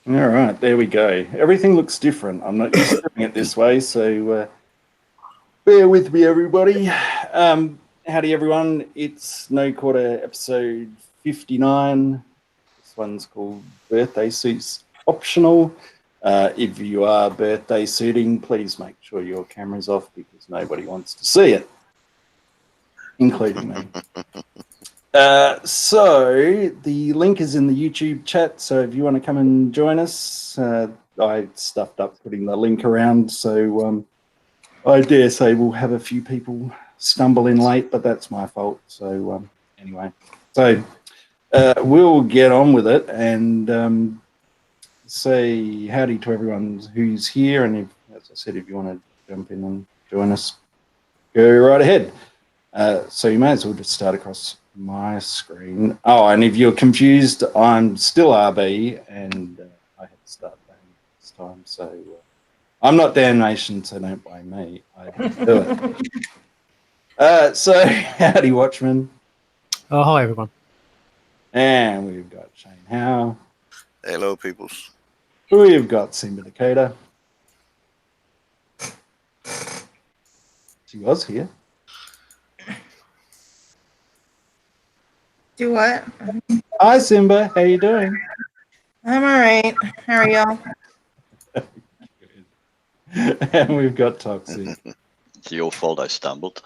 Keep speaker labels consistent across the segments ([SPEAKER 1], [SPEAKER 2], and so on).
[SPEAKER 1] All right, there we go. Everything looks different. I'm not used to doing it this way, so bear with me, everybody. Howdy, everyone. It's No Quarter episode 59. This one's called Birthday Suits Optional. If you are birthday suiting, please make sure your camera's off because nobody wants to see it, including me. So the link is in the YouTube chat. So if you want to come and join us, I stuffed up putting the link around. So I dare say we'll have a few people stumble in late, but that's my fault. So anyway, so we'll get on with it and say howdy to everyone who's here. And if, as I said, if you want to jump in and join us, go right ahead. So you may as well just start across my screen. Oh, and if you're confused, I'm still RB, and I had to start playing this time. So I'm not Damnation, so don't blame me. I didn't do it. So howdy, Watchman.
[SPEAKER 2] Oh, hi, everyone.
[SPEAKER 1] And we've got Shane Howe.
[SPEAKER 3] Hello, peoples.
[SPEAKER 1] We've got Simba Dakota. She was here.
[SPEAKER 4] Do what?
[SPEAKER 1] Hi, Simba. How you doing?
[SPEAKER 4] I'm all right. How are y'all?
[SPEAKER 1] And we've got Toxic.
[SPEAKER 5] It's your fault I stumbled.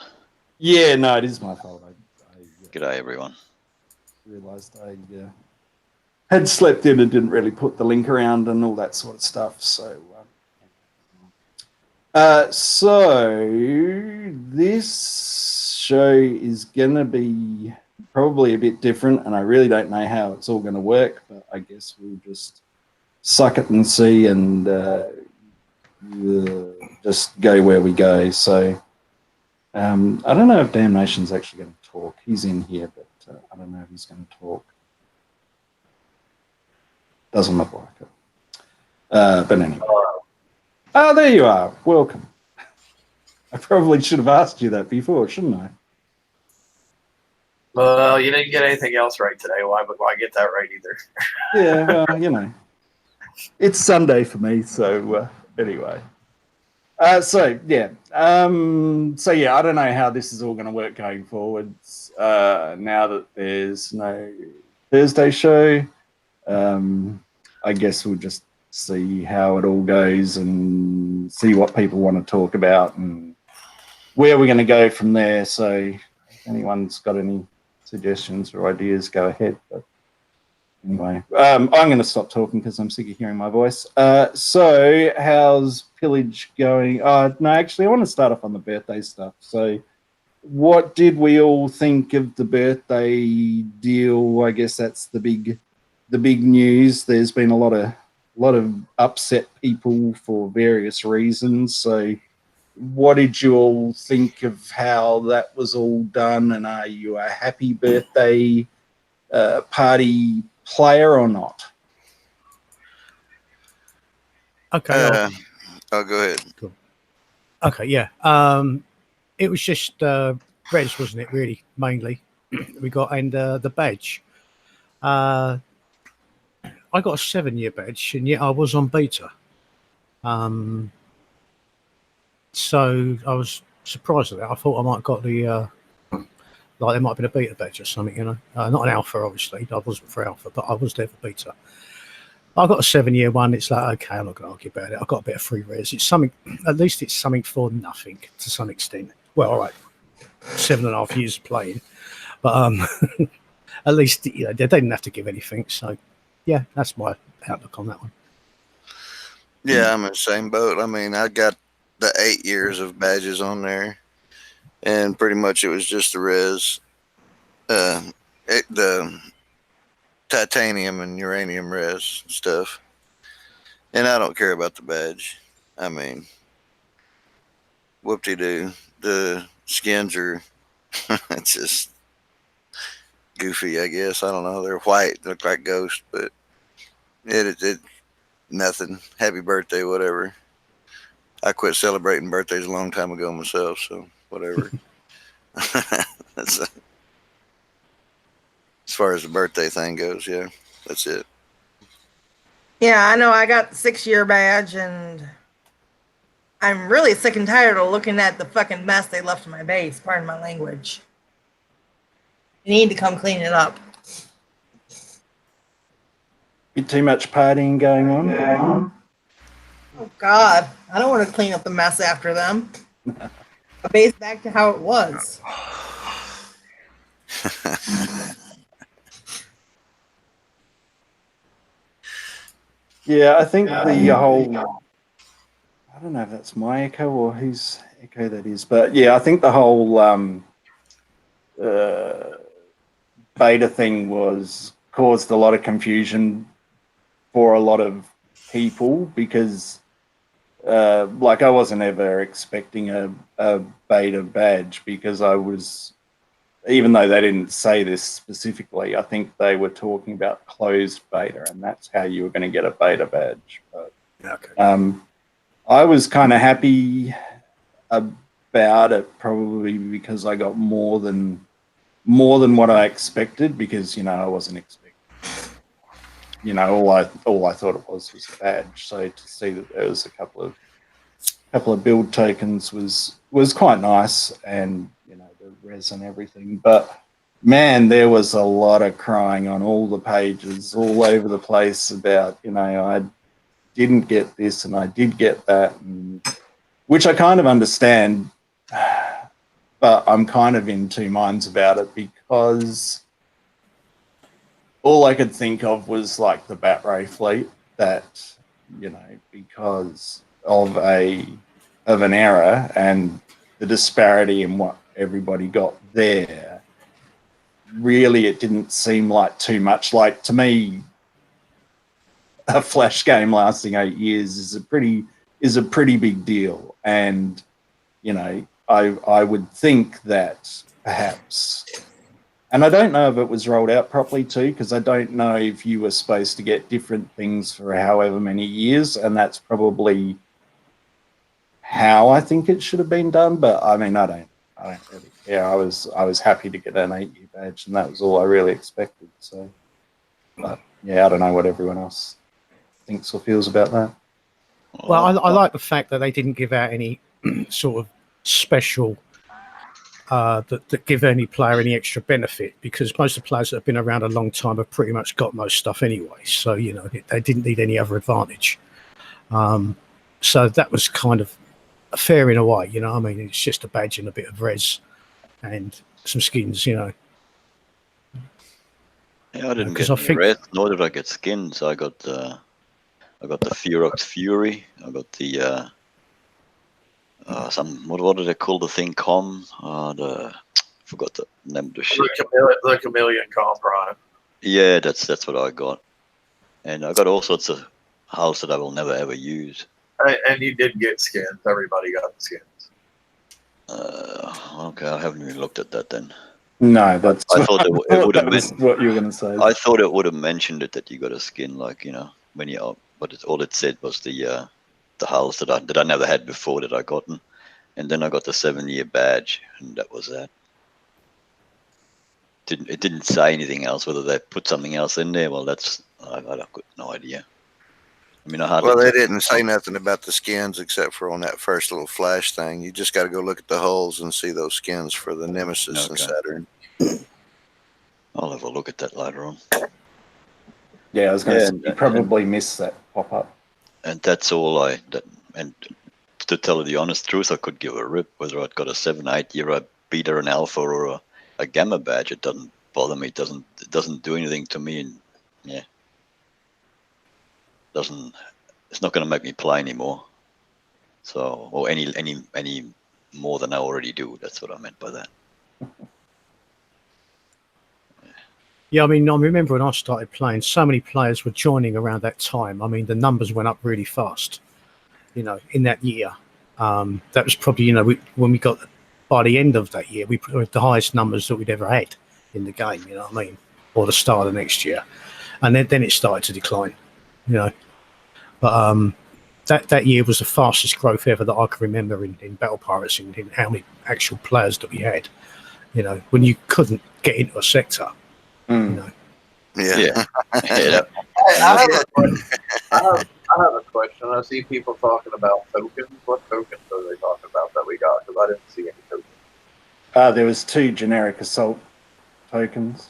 [SPEAKER 1] Yeah, no, it is my fault.
[SPEAKER 5] G'day, everyone.
[SPEAKER 1] Realised I had slept in and didn't really put the link around and all that sort of stuff. So this show is going to be probably a bit different, and I really don't know how it's all going to work, but I guess we'll just suck it and see and just go where we go. So I don't know if Damnation's actually going to talk. He's in here, but I don't know if he's going to talk. Doesn't look like it. But anyway. Oh, there you are. Welcome. I probably should have asked you that before, shouldn't I?
[SPEAKER 6] Well, you didn't get anything else right today. Why get that right either?
[SPEAKER 1] Yeah, well, you know. It's Sunday for me, so anyway. So yeah, I don't know how this is all going to work going forwards. Now that there's no Thursday show, I guess we'll just see how it all goes and see what people want to talk about and where we're going to go from there. So if anyone's got any suggestions or ideas, go ahead. But anyway, I'm going to stop talking because I'm sick of hearing my voice. So how's Pillage going? No, actually, I want to start off on the birthday stuff. So what did we all think of the birthday deal? I guess that's the big news. There's been a lot of upset people for various reasons. So what did you all think of how that was all done? And are you a happy birthday party player or not?
[SPEAKER 2] Okay.
[SPEAKER 3] I'll go ahead.
[SPEAKER 2] Cool. Okay, yeah. It was just Reds, wasn't it, really, mainly? We got, and the badge. I got a 7-year badge, and yet I was on beta. So I was surprised at that. I thought I might have got the, like there might have been a beta badge or something, you know. Not an alpha, obviously. I wasn't for alpha, but I was there for beta. I got a 7-year one. It's like, okay, I'm not going to argue about it. I got a bit of free res. It's something, at least it's something for nothing to some extent. Well, all right, 7.5 years playing, but at least, you know, they didn't have to give anything. So, yeah, that's my outlook on that one.
[SPEAKER 3] Yeah, I'm in the same boat. I mean, I got the 8 years of badges on there, and pretty much it was just the res, the titanium and uranium res stuff. And I don't care about the badge. I mean, whoop-de-doo. The skins are it's just goofy, I guess. I don't know. They're white, look like ghosts, but it nothing. Happy birthday, whatever. I quit celebrating birthdays a long time ago myself, so whatever. That's as far as the birthday thing goes, yeah, that's it.
[SPEAKER 4] Yeah, I know. I got the 6-year badge, and I'm really sick and tired of looking at the fucking mess they left in my base. Pardon my language. You need to come clean it up.
[SPEAKER 1] Bit too much partying going on.
[SPEAKER 4] Oh God, I don't want to clean up the mess after them. A base back to how it was.
[SPEAKER 1] Yeah, I think the whole, I don't know if that's my echo or whose echo that is, but yeah, I think the whole beta thing caused a lot of confusion for a lot of people because like I wasn't ever expecting a beta badge because I was, even though they didn't say this specifically, I think they were talking about closed beta, and that's how you were going to get a beta badge. But
[SPEAKER 2] Okay.
[SPEAKER 1] I was kind of happy about it, probably because I got more than what I expected, because I wasn't expecting. All I thought it was a badge. So to see that there was a couple of build tokens was quite nice, and the res and everything. But man, there was a lot of crying on all the pages, all over the place about I didn't get this and I did get that, which I kind of understand, but I'm kind of in two minds about it because all I could think of was like the Bat Ray fleet that, because of an error and the disparity in what everybody got there, really it didn't seem like too much. Like, to me, a Flash game lasting 8 years is a pretty big deal. And, I would think that perhaps, and I don't know if it was rolled out properly too, because I don't know if you were supposed to get different things for however many years, and that's probably how I think it should have been done. But I mean, I don't really care. I was happy to get an 8-year badge, and that was all I really expected. So, but yeah, I don't know what everyone else thinks or feels about that.
[SPEAKER 2] Well, I like the fact that they didn't give out any sort of special that give any player any extra benefit, because most of the players that have been around a long time have pretty much got most stuff anyway. So they didn't need any other advantage. So that was kind of fair in a way. I mean, it's just a badge and a bit of res and some skins.
[SPEAKER 5] Yeah, I didn't get
[SPEAKER 2] I
[SPEAKER 5] any
[SPEAKER 2] think-
[SPEAKER 5] red, nor did I get skins. I got the Ferox Fury. I got the what did they call the thing? Forgot the name of the ship.
[SPEAKER 6] The Chameleon Comp Prime.
[SPEAKER 5] Yeah, that's what I got, and I got all sorts of hulls that I will never ever use.
[SPEAKER 6] And you did get skins. Everybody got the skins.
[SPEAKER 5] Okay, I haven't even looked at that then.
[SPEAKER 1] No, that's.
[SPEAKER 5] I thought it would have
[SPEAKER 1] meant what you were going to say.
[SPEAKER 5] I thought it would have mentioned it that you got a skin, like when you up, but all it said was the hulls that I never had before that I gotten, and then I got the 7-year badge, and that was that. It didn't say anything else. Whether they put something else in there, well, I've got no idea. I mean,
[SPEAKER 3] they didn't say nothing about the skins except for on that first little flash thing. You just got to go look at the hulls and see those skins for the Nemesis and Saturn.
[SPEAKER 5] I'll have a look at that later on.
[SPEAKER 1] Yeah, I was going to say, you probably missed that pop up.
[SPEAKER 5] And that's all and to tell you the honest truth, I could give a rip whether I'd got a 7-8 year, a beta, an alpha, or a gamma badge. It doesn't bother me. It doesn't do anything to me, and yeah, it's not going to make me play anymore. So, or any more than I already do. That's what I meant by that.
[SPEAKER 2] Yeah, I mean, I remember when I started playing, so many players were joining around that time. I mean, the numbers went up really fast, in that year. That was probably, when we got, by the end of that year, we had the highest numbers that we'd ever had in the game, you know what I mean? Or the start of the next year. And then it started to decline, But that year was the fastest growth ever that I can remember in Battle Pirates, in how many actual players that we had, when you couldn't get into a sector.
[SPEAKER 3] Yeah.
[SPEAKER 5] Yeah.
[SPEAKER 6] I have a question. I have a question. I see people talking about tokens. What tokens are they talking about that we got? Because I didn't see any tokens.
[SPEAKER 1] There was 2 generic assault tokens.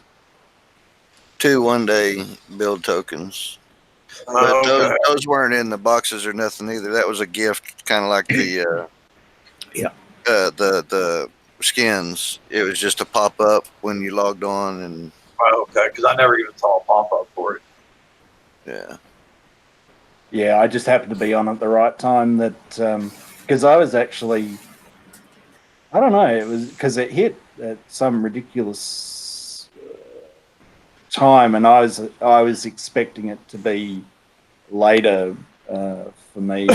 [SPEAKER 3] 2 one-day build tokens. But
[SPEAKER 6] Okay.
[SPEAKER 3] those weren't in the boxes or nothing either. That was a gift, kind of like the the skins. It was just a pop up when you logged on, and
[SPEAKER 6] Okay, because I never even saw a pop up for it.
[SPEAKER 3] yeah.
[SPEAKER 1] Yeah, I just happened to be on at the right time. That because I was actually, I don't know, it was because it hit at some ridiculous time, and I was expecting it to be later for me,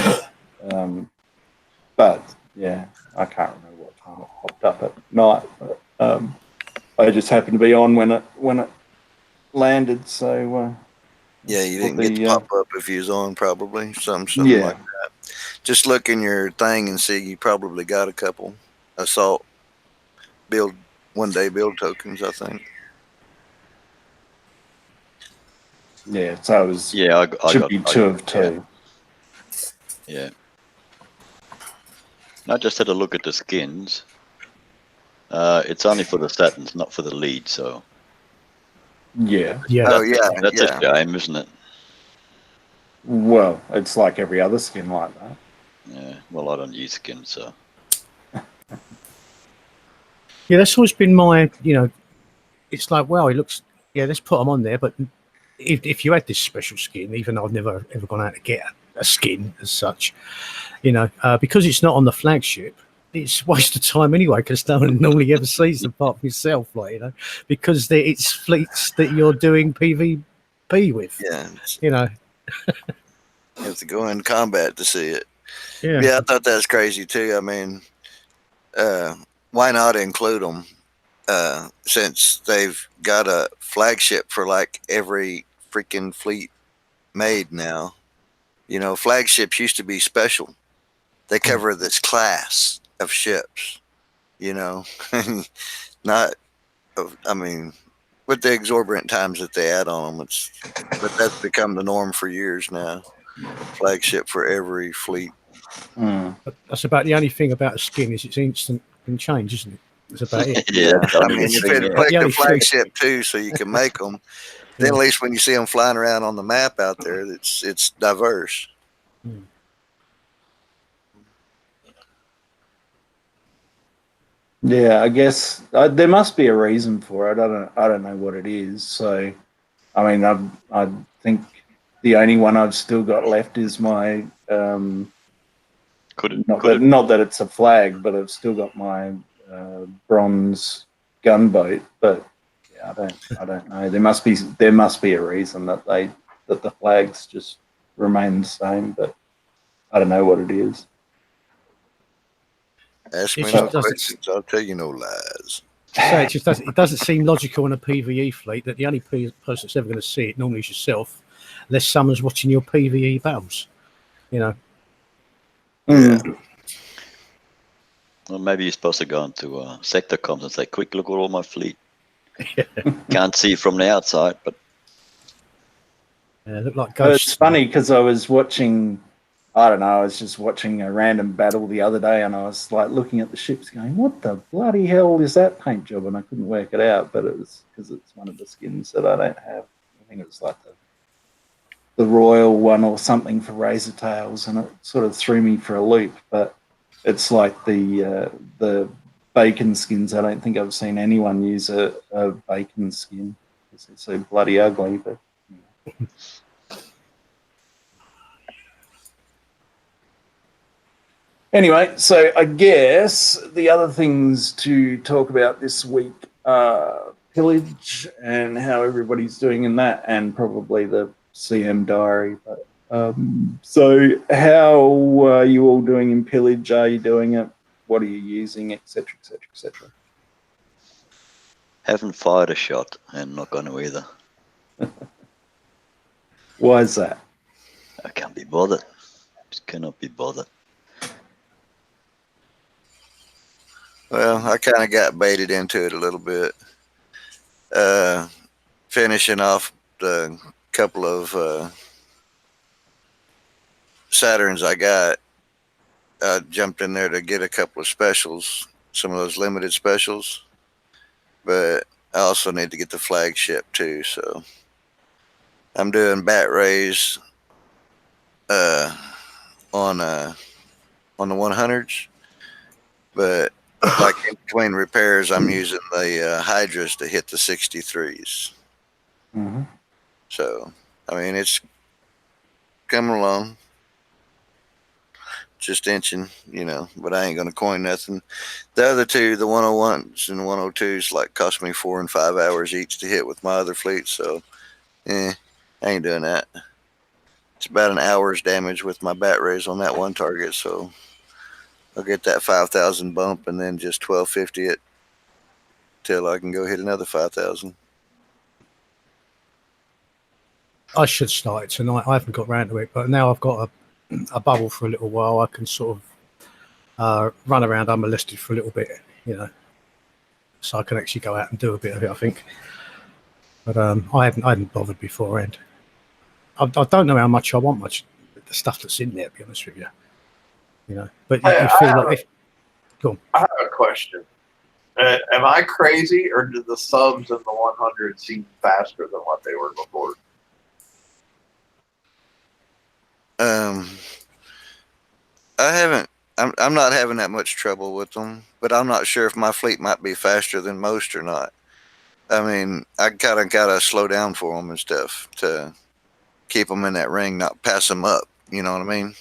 [SPEAKER 1] but yeah, I can't remember what time it popped up at night. But, I just happened to be on when it landed, so
[SPEAKER 3] Yeah, you didn't get the pop up if you was on, probably something
[SPEAKER 1] yeah.
[SPEAKER 3] like that. Just look in your thing and see. You probably got a couple assault build one-day build tokens, I think.
[SPEAKER 1] Yeah, so it was.
[SPEAKER 5] Yeah, I
[SPEAKER 1] should
[SPEAKER 5] got
[SPEAKER 1] be 2 of 2.
[SPEAKER 5] Yeah. I just had a look at the skins. It's only for the Saturns, not for the lead, so
[SPEAKER 1] Yeah.
[SPEAKER 2] Yeah.
[SPEAKER 3] Oh yeah,
[SPEAKER 5] that's
[SPEAKER 3] yeah.
[SPEAKER 5] a shame, isn't it?
[SPEAKER 1] Well, it's like every other skin like that.
[SPEAKER 5] Yeah. Well, I don't use skins, so
[SPEAKER 2] Yeah, that's always been my, it's like, well, he looks, yeah, let's put him on there. But if you had this special skin, even though I've never ever gone out to get a skin as such, because it's not on the flagship, it's a waste of time anyway, because no one normally ever sees them apart from yourself, because it's fleets that you're doing PvP with,
[SPEAKER 3] Yeah,
[SPEAKER 2] you
[SPEAKER 3] have to go in combat to see it.
[SPEAKER 2] Yeah.
[SPEAKER 3] Yeah, I thought that was crazy too. I mean, why not include them? Since they've got a flagship for like every freaking fleet made now. Flagships used to be special. They cover this class of ships. Not. I mean, with the exorbitant times that they add on them, but that's become the norm for years now. Flagship for every fleet.
[SPEAKER 2] But that's about the only thing about a skin is it's instant can change, isn't it? That's about it.
[SPEAKER 5] yeah.
[SPEAKER 3] I mean, if it
[SPEAKER 2] Yeah,
[SPEAKER 3] click
[SPEAKER 2] the
[SPEAKER 3] a
[SPEAKER 2] only thing.
[SPEAKER 3] flagship too, so you can make them, then
[SPEAKER 2] Yeah.
[SPEAKER 3] at least when you see them flying around on the map out there, it's diverse.
[SPEAKER 1] Yeah, I guess there must be a reason for it. I don't know what it is. So, I mean, I think the only one I've still got left is my not that it's a flag, but I've still got my bronze gunboat. But yeah, I don't know. There must be a reason that the flags just remain the same, but I don't know what it is.
[SPEAKER 3] Ask me
[SPEAKER 2] It
[SPEAKER 3] no
[SPEAKER 2] just doesn't-
[SPEAKER 3] questions, I'll tell you no lies.
[SPEAKER 2] So it doesn't seem logical in a PvE fleet that the only person that's ever going to see it normally is yourself, unless someone's watching your PvE battles.
[SPEAKER 3] Yeah.
[SPEAKER 5] Well, maybe you're supposed to go into sector comms and say, "Quick, look at all my fleet." Can't see from the outside, but
[SPEAKER 2] look like ghosts.
[SPEAKER 1] It's funny because I was watching. I don't know. I was just watching a random battle the other day, and I was like looking at the ships, going, "What the bloody hell is that paint job?" And I couldn't work it out, but it was because it's one of the skins that I don't have. I think it was like the royal one or something for Razor Tails, and it sort of threw me for a loop. But it's like the bacon skins. I don't think I've seen anyone use a bacon skin because it's so bloody ugly. But anyway, so I guess the other things to talk about this week are pillage and how everybody's doing in that, and probably the CM diary. But so how are you all doing in pillage? Are you doing it? What are you using, etc., etc., etc.?
[SPEAKER 5] haven't fired a shot and not going to either.
[SPEAKER 1] Why is that?
[SPEAKER 5] I can't be bothered. Just cannot be bothered.
[SPEAKER 3] Well, I kind of got baited into it a little bit. Finishing off the couple of Saturns I got, I jumped in there to get a couple of specials, some of those limited specials. But I also need to get the flagship too, so I'm doing bat rays on the 100s, but like in between repairs, I'm using the Hydras to hit the 63s.
[SPEAKER 1] Mm-hmm.
[SPEAKER 3] So I mean, it's coming along, just inching, but I ain't gonna coin nothing. The other two, the 101s and the 102s, like cost me 4 and 5 hours each to hit with my other fleet, so I ain't doing that. It's about an hour's damage with my bat rays on that one target, so I'll get that 5,000 bump and then just 1,250 it till I can go hit another 5,000.
[SPEAKER 2] I should start it tonight. I haven't got round to it, but now I've got a bubble for a little while. I can sort of run around unmolested for a little bit, so I can actually go out and do a bit of it, I think. But I hadn't bothered beforehand. I don't know how much I want the stuff that's in there, to be honest with you. But you feel like Go on.
[SPEAKER 6] I have a question. Am I crazy, or did the subs in the 100 seem faster than what they were before?
[SPEAKER 3] I'm not having that much trouble with them, but I'm not sure if my fleet might be faster than most or not. I mean, I gotta slow down for them and stuff to keep them in that ring, not pass them up. You know what I mean?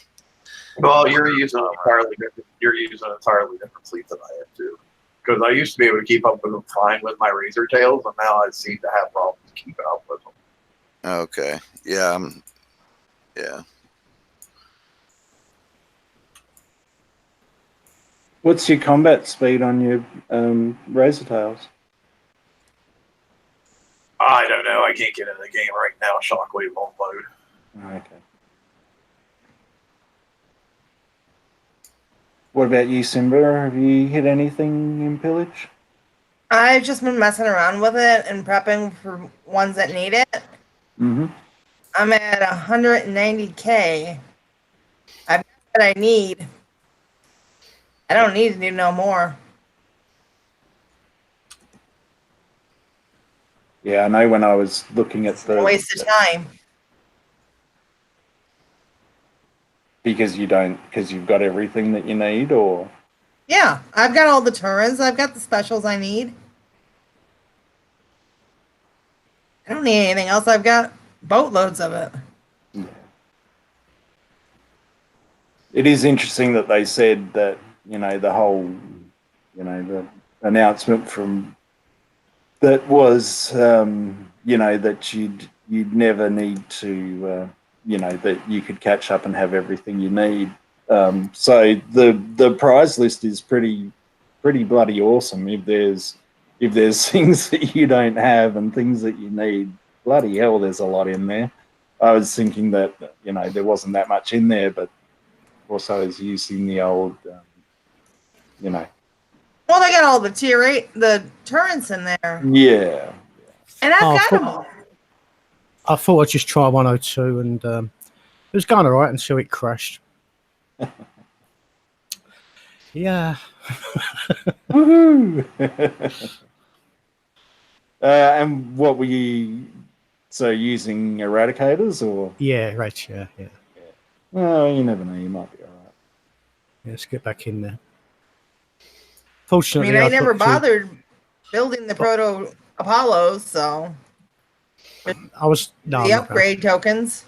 [SPEAKER 6] Well, you're using an entirely different fleet than I am too. Because I used to be able to keep up with them fine with my razor tails, and now I seem to have problems keeping up with them.
[SPEAKER 3] Okay. Yeah. Yeah.
[SPEAKER 1] What's your combat speed on your razor tails?
[SPEAKER 6] I don't know. I can't get in the game right now. Shockwave won't load.
[SPEAKER 1] Okay. What about you, Simba? Have you hit anything in pillage?
[SPEAKER 4] I've just been messing around with it and prepping for ones that need it.
[SPEAKER 1] Mm-hmm.
[SPEAKER 4] I'm at 190K. I've got what I need. I don't need to do no more.
[SPEAKER 1] Yeah, I know when I was looking at the...
[SPEAKER 4] Waste of time.
[SPEAKER 1] Because you've got everything that you need, or?
[SPEAKER 4] Yeah, I've got all the turrets. I've got the specials I need. I don't need anything else. I've got boatloads of it.
[SPEAKER 1] Yeah. It is interesting that they said that, the whole, the announcement from that was, that you'd never need to, that you could catch up and have everything you need. So the prize list is pretty bloody awesome. If there's things that you don't have and things that you need, bloody hell, there's a lot in there. I was thinking that there wasn't that much in there, but also I was using the old,
[SPEAKER 4] Well, they got all the tier 8, the turrets in there.
[SPEAKER 1] Yeah.
[SPEAKER 4] And I've got them all.
[SPEAKER 2] I thought I'd just try 102, and it was going all right until it crashed. Yeah.
[SPEAKER 1] Woohoo! And what were you using eradicators or?
[SPEAKER 2] Yeah, right. Yeah.
[SPEAKER 1] Well, you never know. You might be all right.
[SPEAKER 2] Yeah, let's get back in there. Fortunately,
[SPEAKER 4] I never bothered building the proto Apollos, so
[SPEAKER 2] I was
[SPEAKER 4] the upgrade tokens.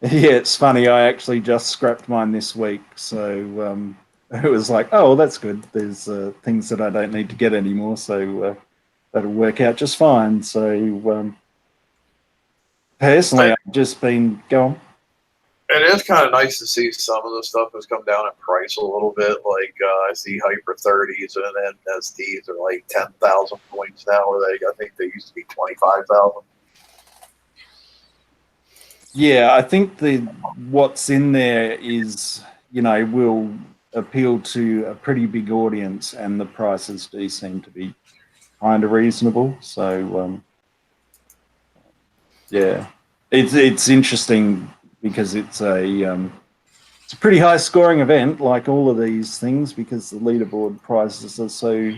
[SPEAKER 1] Yeah, it's funny. I actually just scrapped mine this week, so it was like, oh, well, that's good. There's things that I don't need to get anymore, so that'll work out just fine. So personally, I've just been going.
[SPEAKER 6] It is kind of nice to see some of the stuff has come down in price a little bit. Like I see Hyper 30s and then SDs are like 10,000 points now, where I think they used to be 25,000.
[SPEAKER 1] Yeah, I think what's in there is, will appeal to a pretty big audience, and the prices do seem to be kind of reasonable. So, Yeah, it's interesting because it's a pretty high scoring event, like all of these things, because the leaderboard prizes are so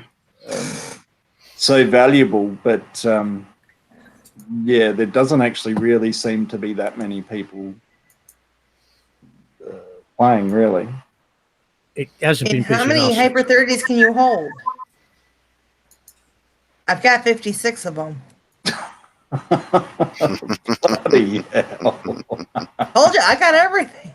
[SPEAKER 1] valuable. But yeah, there doesn't actually really seem to be that many people playing, really.
[SPEAKER 2] It hasn't been
[SPEAKER 4] And how
[SPEAKER 2] busy
[SPEAKER 4] many
[SPEAKER 2] enough.
[SPEAKER 4] Hyper 30s can you hold? I've got 56 of them.
[SPEAKER 1] Bloody hell.
[SPEAKER 4] Told you, I got everything.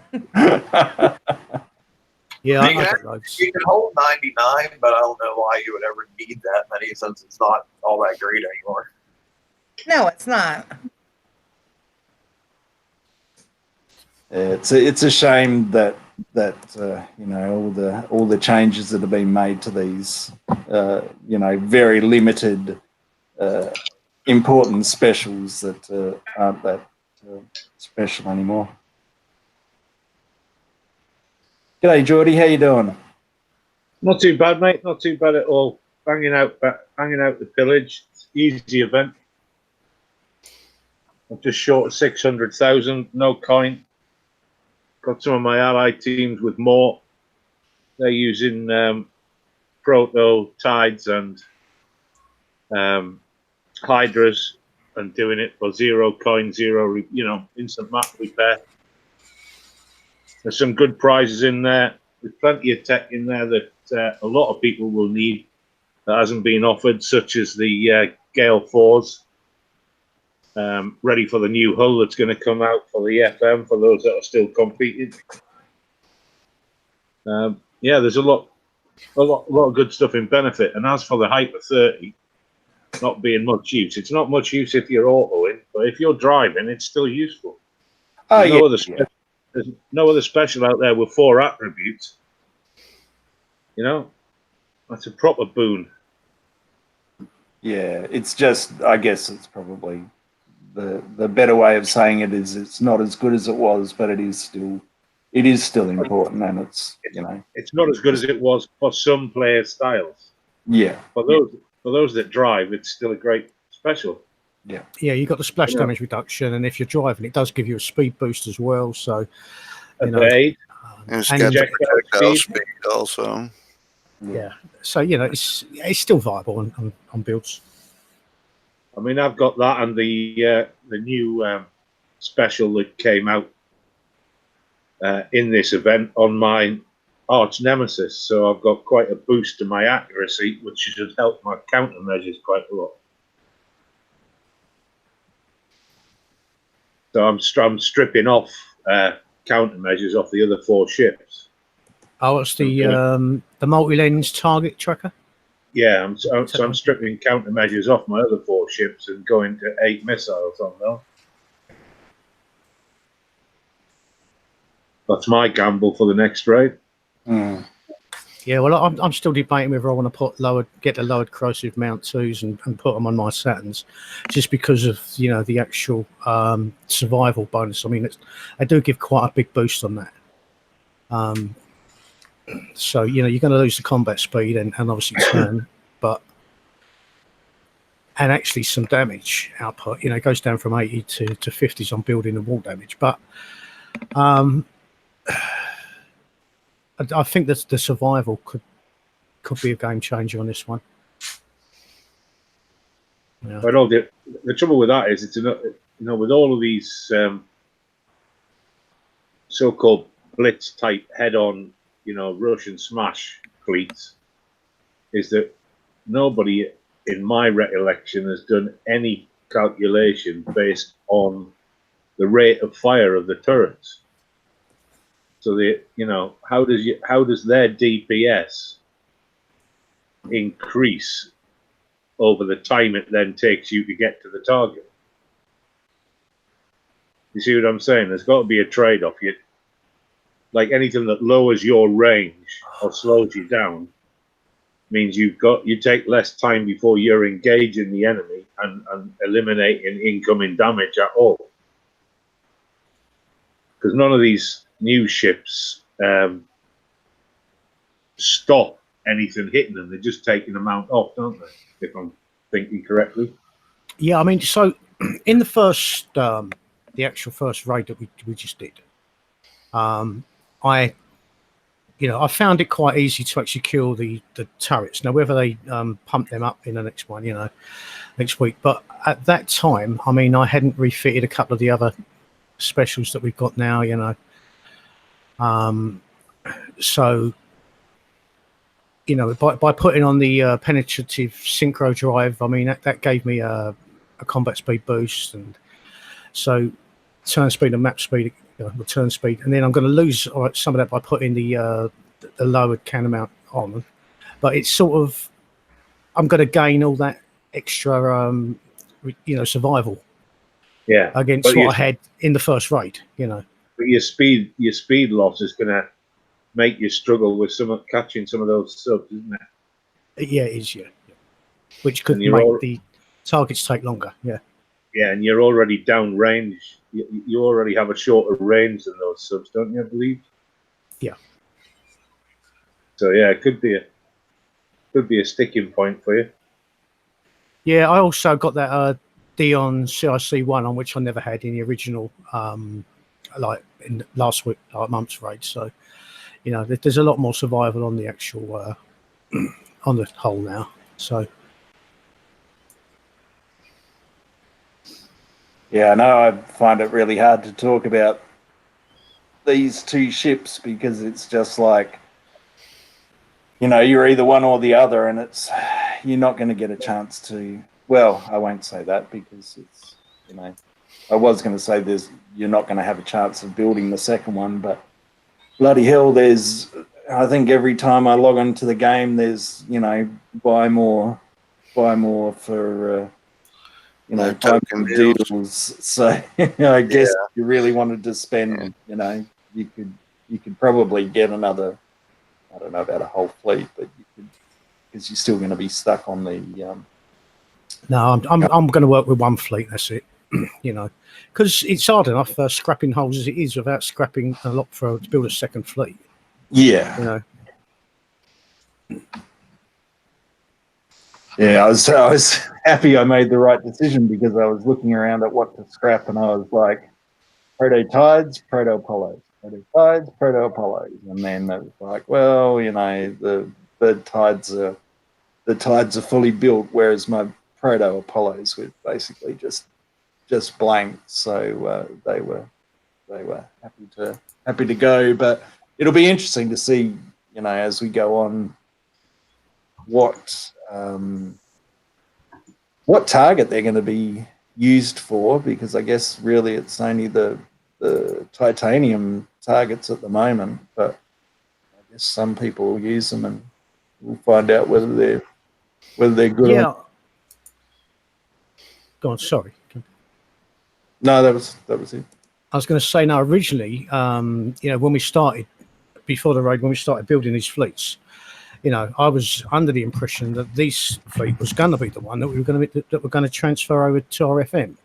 [SPEAKER 2] Yeah,
[SPEAKER 6] You
[SPEAKER 2] I
[SPEAKER 6] can,
[SPEAKER 2] got loads.
[SPEAKER 6] you can hold 99, but I don't know why you would ever need that many since it's not all that great anymore.
[SPEAKER 4] No, it's not.
[SPEAKER 1] It's a shame that you know, all the changes that have been made to these you know, very limited important specials that aren't that special anymore. G'day, Geordie. How you doing?
[SPEAKER 7] Not too bad, mate. Not too bad at all. Banging out the pillage. Easy event. I'm just short of 600,000. No coin. Got some of my allied teams with more. They're using proto tides and hydras and doing it for 0 coin, 0 instant map repair. There's some good prizes in there. There's plenty of tech in there that a lot of people will need that hasn't been offered, such as the Gale 4s, ready for the new hull that's going to come out for the FM for those that are still competing. Yeah, there's a lot of good stuff in benefit. And as for the Hyper 30, not being much use, it's not much use if you're autoing, but if you're driving, it's still useful.
[SPEAKER 1] Oh,
[SPEAKER 7] There's no other special out there with 4 attributes. You know, that's a proper boon.
[SPEAKER 1] Yeah, it's just, I guess it's probably the better way of saying it is it's not as good as it was, but it is still important, and it's, you know,
[SPEAKER 7] it's not as good as it was for some player styles.
[SPEAKER 1] Yeah.
[SPEAKER 7] For those that drive, it's still a great special.
[SPEAKER 1] Yeah.
[SPEAKER 2] Yeah, you got the splash damage reduction, and if you're driving, it does give you a speed boost as well. So, you know,
[SPEAKER 3] And it's got the projectile
[SPEAKER 7] speed.
[SPEAKER 3] speed also.
[SPEAKER 2] Yeah. So, you know, it's still viable on builds.
[SPEAKER 7] I mean, I've got that and the new special that came out in this event on my arch nemesis. So I've got quite a boost to my accuracy, which should help my countermeasures quite a lot. So I'm stripping off countermeasures off the other 4 ships.
[SPEAKER 2] Oh, it's the multi-lens target tracker?
[SPEAKER 7] Yeah, so I'm stripping countermeasures off my other 4 ships and going to 8 missiles on them. That's my gamble for the next raid.
[SPEAKER 1] Mm.
[SPEAKER 2] Yeah, well, I'm still debating whether I want to get the lowered corrosive mount 2s and put them on my Saturns, just because of, you know, the actual survival bonus. I mean, I do give quite a big boost on that. So, you know, you're going to lose the combat speed and obviously turn, and actually some damage output. You know, it goes down from 80 to 50s on building and wall damage. But I think that the survival could be a game changer on this one. Yeah.
[SPEAKER 7] I know the trouble with that is it's with all of these so-called blitz type head-on, rush and smash fleets, is that nobody in my recollection has done any calculation based on the rate of fire of the turrets. So how does their DPS increase over the time it then takes you to get to the target? You see what I'm saying? There's got to be a trade-off. Like anything that lowers your range or slows you down means you take less time before you're engaging the enemy and eliminating incoming damage at all. Because none of these new ships stop anything hitting them. They're just taking them out off, don't they? If I'm thinking correctly.
[SPEAKER 2] Yeah, I mean, so in the first, the actual first raid that we just did, I found it quite easy to actually kill the turrets. Now, whether they pump them up in the next one, next week, but at that time, I mean, I hadn't refitted a couple of the other specials that we've got now, so by putting on the penetrative synchro drive, I mean that gave me a combat speed boost, and so turn speed and map speed, return speed, and then I'm going to lose some of that by putting the lowered cannon mount on, but it's sort of, I'm going to gain all that extra survival against what I had in the first raid,
[SPEAKER 7] But your speed loss is going to make you struggle with catching some of those subs, isn't it?
[SPEAKER 2] Yeah, it is, yeah. Which could make the targets take longer, yeah.
[SPEAKER 7] Yeah, and you're already down range. You already have a shorter range than those subs, don't you, I believe?
[SPEAKER 2] Yeah.
[SPEAKER 7] So yeah, it could be a sticking point for you.
[SPEAKER 2] Yeah, I also got that Dion CIC1 on, which I never had in the original, like in last week, month's raid. So, there's a lot more survival on the actual, on the whole now. So.
[SPEAKER 1] Yeah, I know I find it really hard to talk about these two ships because it's just like, you're either one or the other, and you're not going to get a chance to. Well, I won't say that because it's, I was going to say you're not going to have a chance of building the second one, but bloody hell, I think every time I log onto the game, there's, buy more for,
[SPEAKER 3] token
[SPEAKER 1] deals. So I guess if you really wanted to spend, you could probably get another, I don't know about a whole fleet, but you could, because you're still going to be stuck on the.
[SPEAKER 2] No, I'm going to work with one fleet. That's it. Because it's hard enough scrapping holes as it is without scrapping a lot to build a second fleet.
[SPEAKER 1] Yeah. Yeah, I was happy I made the right decision because I was looking around at what to scrap, and I was like, proto-tides, proto-Apollos, proto-tides, proto-Apollos, and then it was like, well, the tides are fully built, whereas my proto-Apollos were basically just blank, so they were happy to go. But it'll be interesting to see, as we go on, what target they're going to be used for, because I guess really it's only the titanium targets at the moment, but I guess some people will use them, and we'll find out whether they're good.
[SPEAKER 2] Yeah. Go on, sorry.
[SPEAKER 1] No, that was it.
[SPEAKER 2] I was going to say, now, originally, when we started, before the raid, when we started building these fleets, I was under the impression that this fleet was going to be the one that we're going to transfer over to our FM,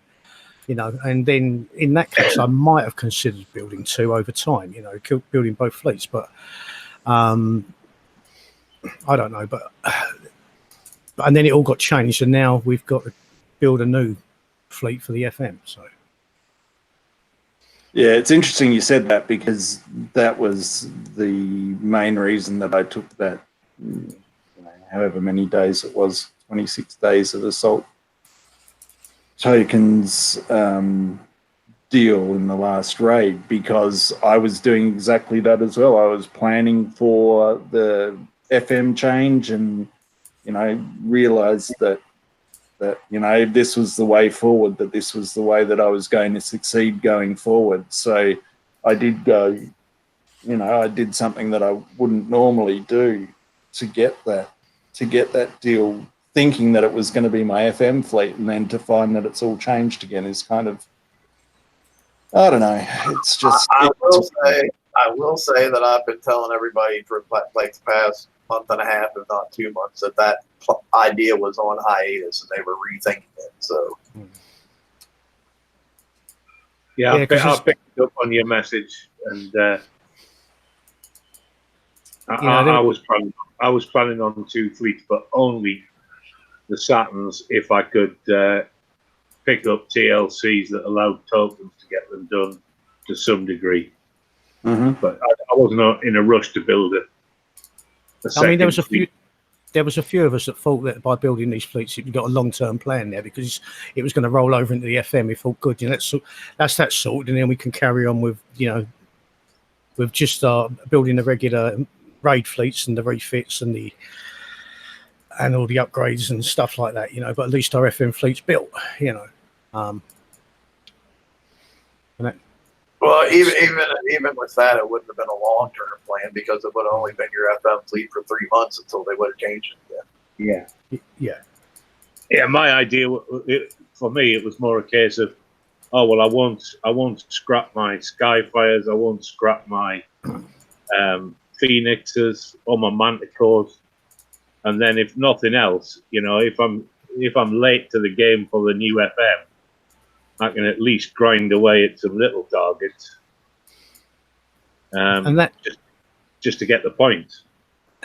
[SPEAKER 2] and then in that case, I might have considered building two over time, building both fleets, but I don't know, and then it all got changed, and now we've got to build a new fleet for the FM. So.
[SPEAKER 1] Yeah, it's interesting you said that, because that was the main reason that I took that, however many days it was, 26 days of assault tokens deal in the last raid, because I was doing exactly that as well. I was planning for the FM change, and realized that this was the way forward, that this was the way that I was going to succeed going forward. So I did go, I did something that I wouldn't normally do to get that deal, thinking that it was going to be my FM fleet, and then to find that it's all changed again is kind of, I don't know. It's just.
[SPEAKER 6] I will say that I've been telling everybody for like the past month and a half, if not 2 months, that idea was on hiatus and they were rethinking it. So.
[SPEAKER 7] Yeah, I picked up on your message, and I was planning on 2 fleets, but only the Saturns if I could pick up TLCs that allowed tokens to get them done to some degree.
[SPEAKER 1] Mm-hmm.
[SPEAKER 7] But I wasn't in a rush to build a
[SPEAKER 2] I mean, there was a
[SPEAKER 7] fleet.
[SPEAKER 2] few of us that thought that by building these fleets, you've got a long-term plan there because it was going to roll over into the FM. We thought, good, that's that sorted, and then we can carry on with with just building the regular raid fleets and the refits and all the upgrades and stuff like that. But at least our FM fleet's built.
[SPEAKER 6] Well, even with that, it wouldn't have been a long-term plan because it would have only been your FM fleet for 3 months until they would have changed it again.
[SPEAKER 7] Yeah. My idea for me, it was more a case of, oh well, I won't scrap my Skyfires, I won't scrap my Phoenixes or my Manticores, and then if nothing else, if I'm late to the game for the new FM, I can at least grind away at some little targets,
[SPEAKER 2] and that
[SPEAKER 7] just to get the points.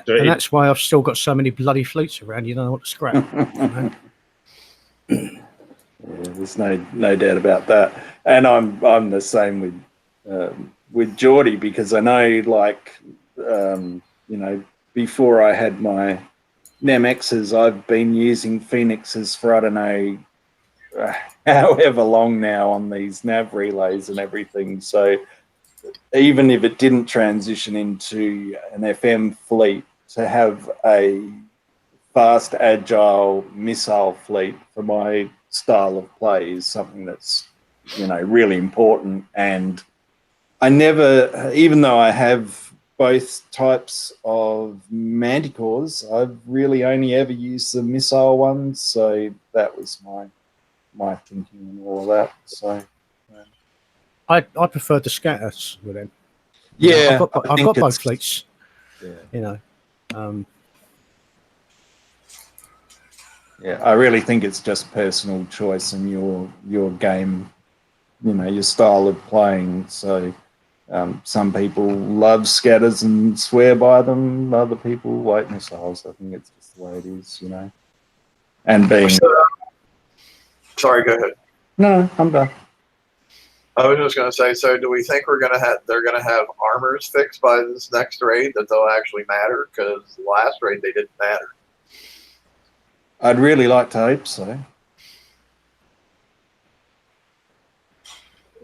[SPEAKER 7] So
[SPEAKER 2] and that's why I've still got so many bloody fleets around. You don't know what to scrap.
[SPEAKER 1] Yeah, there's no doubt about that, and I'm the same with Geordie because I know, like, before I had my NemXs, I've been using Phoenixes for I don't know however long now on these nav relays and everything. So even if it didn't transition into an FM fleet, to have a fast, agile missile fleet for my style of play is something that's, really important. And I never, even though I have both types of Manticores, I've really only ever used the missile ones. So that was my thinking and all of that. So
[SPEAKER 2] I prefer the scatters with them.
[SPEAKER 1] yeah,
[SPEAKER 2] I've got both fleets.
[SPEAKER 1] Yeah.
[SPEAKER 2] Yeah,
[SPEAKER 1] I really think it's just personal choice and your game, your style of playing. So some people love scatters and swear by them. Other people like missiles. I think it's just the way it is, And being...
[SPEAKER 6] Sorry, go ahead.
[SPEAKER 1] No, I'm done.
[SPEAKER 6] I was just going to say, so do we think they're going to have armors fixed by this next raid that they'll actually matter? Because the last raid they didn't matter.
[SPEAKER 1] I'd really like to hope so.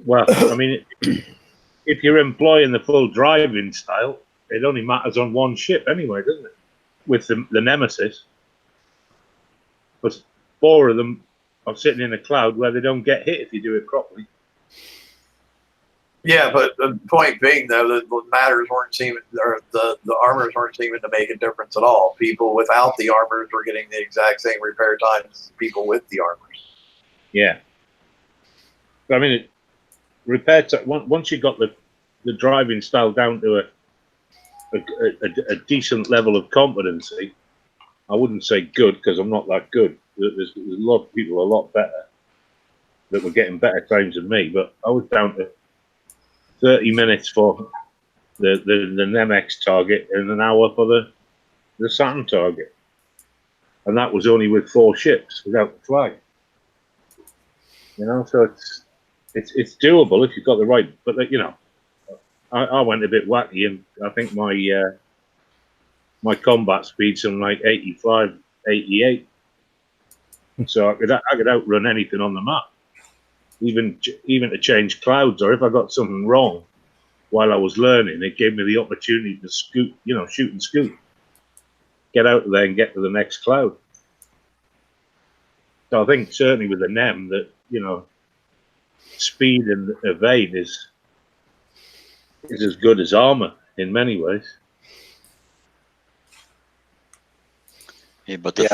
[SPEAKER 7] Well, I mean, if you're employing the full driving style, it only matters on one ship anyway, doesn't it? With the Nemesis. But 4 of them are sitting in a cloud where they don't get hit if you do it properly.
[SPEAKER 6] Yeah, but the point being, though, that the matters weren't seeming, or the armors weren't seeming to make a difference at all. People without the armors were getting the exact same repair times as people with the armors.
[SPEAKER 7] Yeah. But I mean, once you got the driving style down to a decent level of competency, I wouldn't say good because I'm not that good. There's a lot of people a lot better that were getting better times than me, but I was down to 30 minutes for the NemX target and an hour for the Saturn target. And that was only with 4 ships without the flag. So it's doable if you've got the right, but I went a bit wacky, and I think my combat speed's something like 85, 88. So I could outrun anything on the map. Even to change clouds, or if I got something wrong while I was learning, it gave me the opportunity to shoot and scoot, get out of there and get to the next cloud. So I think certainly with the NEM that speed and evade is as good as armor in many ways.
[SPEAKER 5] Yeah, but the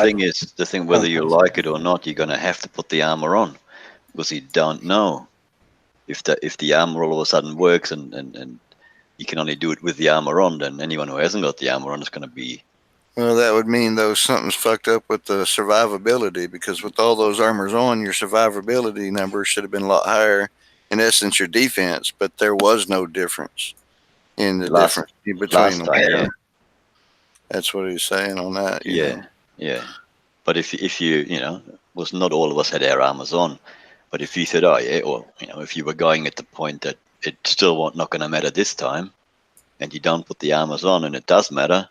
[SPEAKER 5] thing whether you like it or not, you're gonna have to put the armor on. Because you don't know if the armor all of a sudden works and you can only do it with the armor on, then anyone who hasn't got the armor on is going to be...
[SPEAKER 3] Well, that would mean, though, something's fucked up with the survivability, because with all those armors on, your survivability number should have been a lot higher. In essence, your defense, but there was no difference in the difference between them.
[SPEAKER 5] Yeah.
[SPEAKER 3] That's what he's saying on that.
[SPEAKER 5] Yeah. But if you was not all of us had our armors on, But if you said, oh yeah, or if you were going at the point that it's still not going to matter this time, and you don't put the armors on, and it does matter,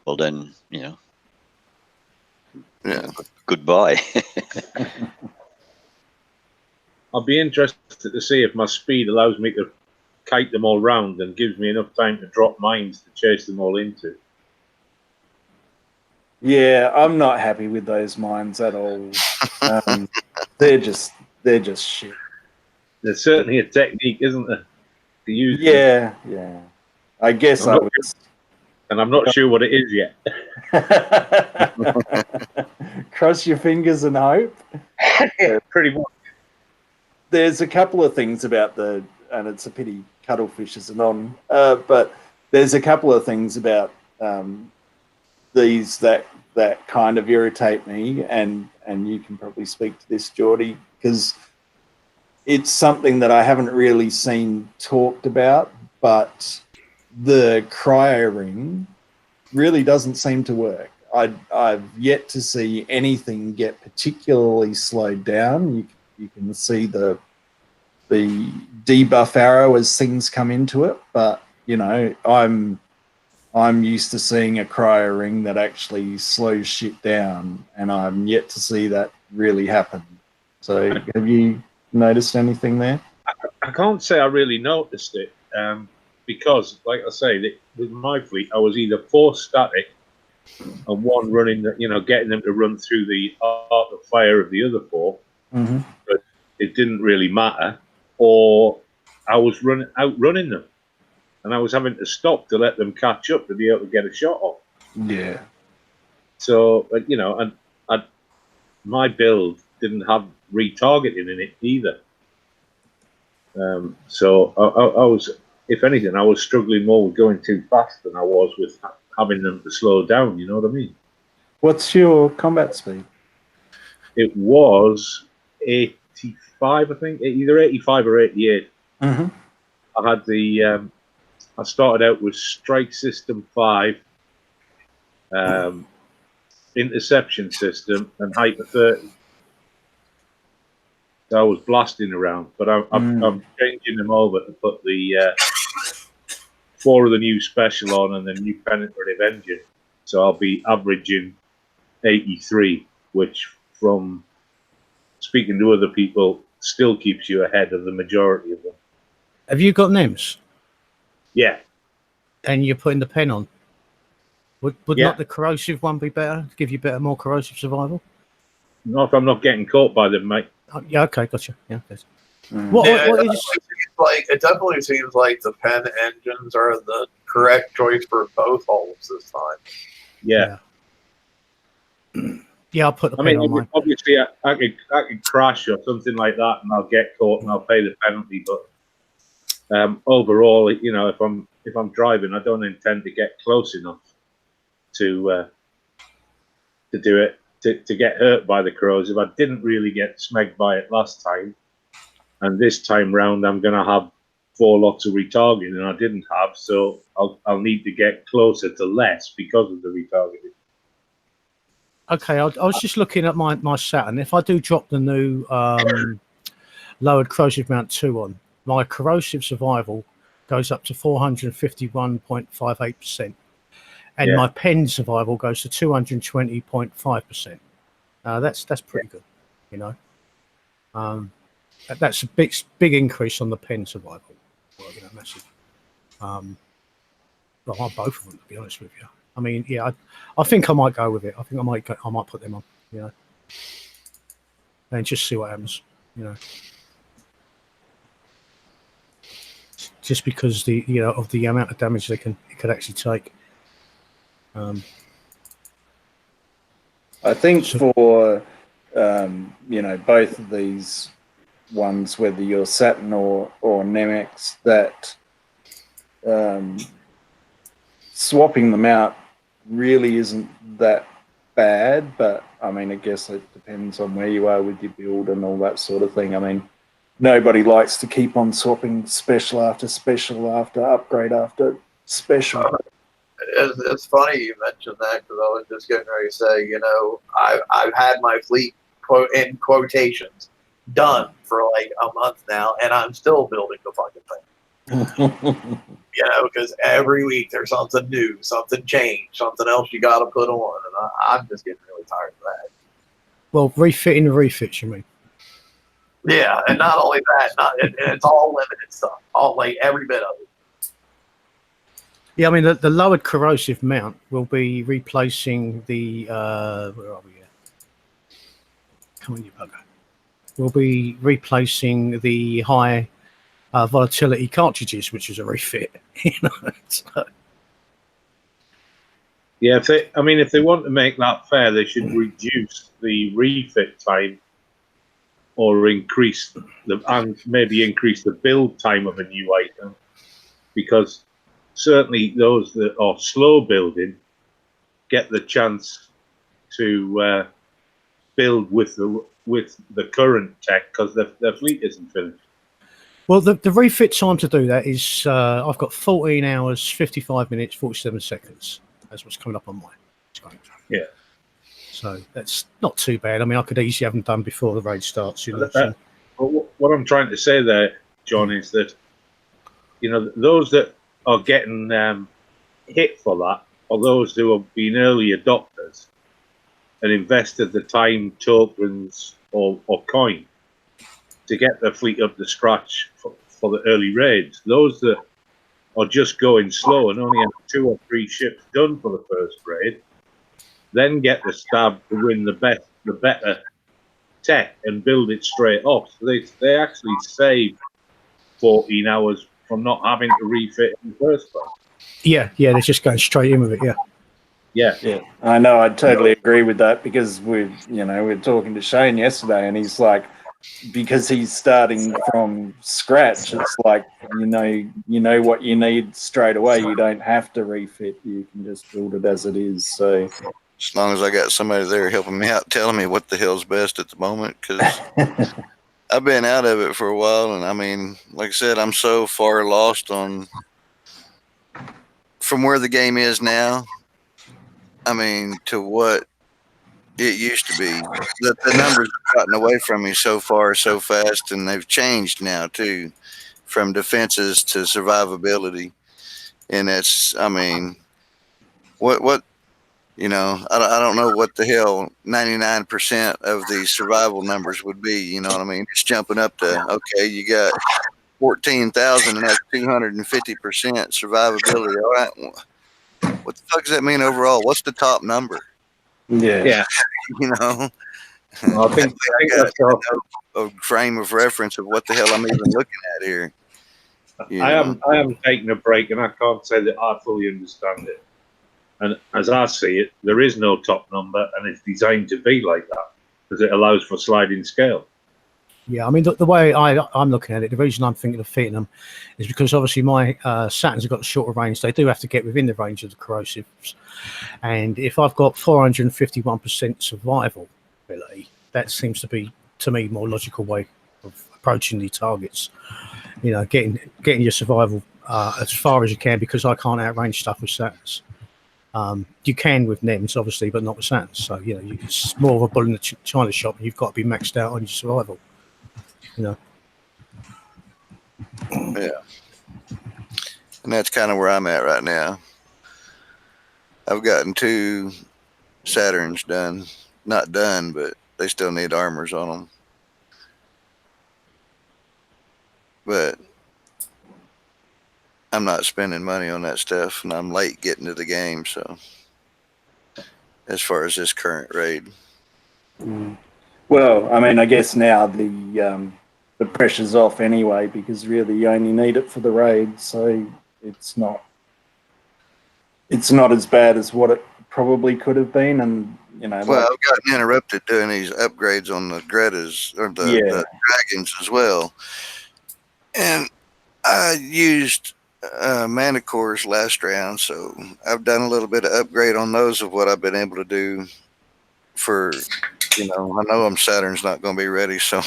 [SPEAKER 5] well then,
[SPEAKER 3] Yeah.
[SPEAKER 5] goodbye.
[SPEAKER 7] I'll be interested to see if my speed allows me to kite them all round and gives me enough time to drop mines to chase them all into.
[SPEAKER 1] Yeah, I'm not happy with those mines at all. They're just shit.
[SPEAKER 7] There's certainly a technique, isn't there, to use them.
[SPEAKER 1] Yeah. I guess I was.
[SPEAKER 7] And I'm not sure what it is yet.
[SPEAKER 1] Cross your fingers and hope.
[SPEAKER 7] Yeah, pretty much.
[SPEAKER 1] There's a couple of things about and it's a pity Cuttlefish isn't on, but there's a couple of things about these that kind of irritate me, and you can probably speak to this, Geordie, because it's something that I haven't really seen talked about, but the cryo ring really doesn't seem to work. I've yet to see anything get particularly slowed down. You can see the debuff arrow as things come into it, but I'm used to seeing a cryo ring that actually slows shit down, and I'm yet to see that really happen. So have you noticed anything there?
[SPEAKER 7] I can't say I really noticed it, because, like I say, with my fleet, I was either 4 static and 1 running, getting them to run through the arc of fire of the other 4, but it didn't really matter, or I was outrunning them, and I was having to stop to let them catch up to be able to get a shot off.
[SPEAKER 1] Yeah.
[SPEAKER 7] So, and my build didn't have retargeting in it either. So I was, if anything, I was struggling more with going too fast than I was with having them to slow down. You know what I mean?
[SPEAKER 1] What's your combat speed?
[SPEAKER 7] It was 85, I think, either 85 or 88.
[SPEAKER 1] Mm-hmm.
[SPEAKER 7] I had I started out with Strike System 5, Interception System, and Hyper 30. So I was blasting around, but I'm changing them over to put the 4 of the new special on and the new penetrative engine. So I'll be averaging 83, which, from speaking to other people, still keeps you ahead of the majority of them.
[SPEAKER 2] Have you got NIMS?
[SPEAKER 7] Yeah.
[SPEAKER 2] And you're putting the pen on? Would
[SPEAKER 7] Yeah.
[SPEAKER 2] not the corrosive one be better? Give you more corrosive survival?
[SPEAKER 7] Not if I'm not getting caught by them, mate.
[SPEAKER 2] Oh, yeah, okay, gotcha. Yeah.
[SPEAKER 6] It definitely seems like the pen engines are the correct choice for both hulls this time.
[SPEAKER 7] Yeah.
[SPEAKER 2] Yeah, I'll put the pen on mine.
[SPEAKER 7] Obviously, I could crash or something like that, and I'll get caught and I'll pay the penalty. But overall, if I'm driving, I don't intend to get close enough to do it to get hurt by the corrosive. I didn't really get smegged by it last time, and this time round, I'm going to have 4 lots of retargeting, and I didn't have, so I'll need to get closer to less because of the retargeting.
[SPEAKER 2] Okay, I was just looking at my Saturn. If I do drop the new lowered corrosive mount 2 on, my corrosive survival goes up to 451.58%, and my pen survival goes to 220.5%. That's pretty good, That's a big increase on the pen survival. Well, massive. Well, on both of them, to be honest with you. I mean, yeah, I think I might go with it. I think I might put them on, and just see what happens, Just because of the amount of damage it could actually take.
[SPEAKER 1] I think for both of these ones, whether you're Saturn or Nemex, that swapping them out really isn't that bad, but I mean, I guess it depends on where you are with your build and all that sort of thing. I mean, nobody likes to keep on swapping special after upgrade after special.
[SPEAKER 6] It's funny you mentioned that, because I was just getting ready to say, I've had my fleet, quote in quotations, done for like a month now, and I'm still building the fucking thing. You know, because every week there's something new, something changed, something else you got to put on, and I'm just getting really tired of that.
[SPEAKER 2] Well, refitting the refits, you mean?
[SPEAKER 6] Yeah, and not only that, and it's all limited stuff, all like every bit of it.
[SPEAKER 2] Yeah, I mean, the lowered corrosive mount will be replacing the, where are we here? Come on, you bugger. We'll be replacing the high volatility cartridges, which is a refit. You know, so.
[SPEAKER 7] Yeah, if they want to make that fair, they should reduce the refit time, or increase maybe increase the build time of a new item, because certainly those that are slow building get the chance to build with the current tech because their fleet isn't finished.
[SPEAKER 2] Well, the refit time to do that is I've got 14 hours, 55 minutes, 47 seconds. That's what's coming up on my screen.
[SPEAKER 7] Yeah.
[SPEAKER 2] So that's not too bad. I mean, I could easily have them done before the raid starts. You know.
[SPEAKER 7] What I'm trying to say there, John, is that those that are getting hit for that are those who have been early adopters and invested the time, tokens, or coin to get their fleet up to scratch for the early raids. Those that are just going slow and only have 2 or 3 ships done for the first raid, then get the stab to win the better tech and build it straight off. So they actually save 14 hours from not having to refit in the first place.
[SPEAKER 2] Yeah, they're just going straight in with it.
[SPEAKER 7] Yeah.
[SPEAKER 1] I know. I totally agree with that, because we're talking to Shane yesterday, and he's like, because he's starting from scratch, it's like you know what you need straight away. You don't have to refit. You can just build it as it is. So
[SPEAKER 3] as long as I got somebody there helping me out, telling me what the hell's best at the moment, because I've been out of it for a while, and I mean, like I said, I'm so far lost from where the game is now. I mean, to what it used to be. The numbers have gotten away from me so far, so fast, and they've changed now too, from defenses to survivability. And it's, I mean, what I don't know what the hell 99% of the survival numbers would be. You know what I mean? It's jumping up to, okay, you got 14,000 and that's 250% survivability. All right, what the fuck does that mean overall? What's the top number?
[SPEAKER 1] yeah.
[SPEAKER 7] Well, I think
[SPEAKER 3] I got a frame of reference of what the hell I'm even looking at here.
[SPEAKER 7] I am taking a break, and I can't say that I fully understand it. And as I see it, there is no top number, and it's designed to be like that because it allows for sliding scale.
[SPEAKER 2] Yeah, I mean, the way I'm looking at it, the reason I'm thinking of fitting them is because obviously my Saturns have got shorter range. They do have to get within the range of the corrosives. And if I've got 451% survival ability, that seems to be, to me, more logical way of approaching the targets. You know, getting your survival as far as you can, because I can't outrange stuff with Saturns. You can with NEMs, obviously, but not with Saturns. So, it's more of a bull in the china shop, and you've got to be maxed out on your survival.
[SPEAKER 3] Yeah, and that's kind of where I'm at right now. I've gotten 2 Saturns done, not done, but they still need armors on them. But I'm not spending money on that stuff, and I'm late getting to the game. So, as far as this current raid,
[SPEAKER 1] Well, I mean, I guess now the pressure's off anyway, because really you only need it for the raid, so it's not as bad as what it probably could have been. And
[SPEAKER 3] well, I've gotten interrupted doing these upgrades on the Gretas or the dragons as well, and I used mana cores last round, so I've done a little bit of upgrade on those of what I've been able to do for. I know Saturn's not going to be ready, so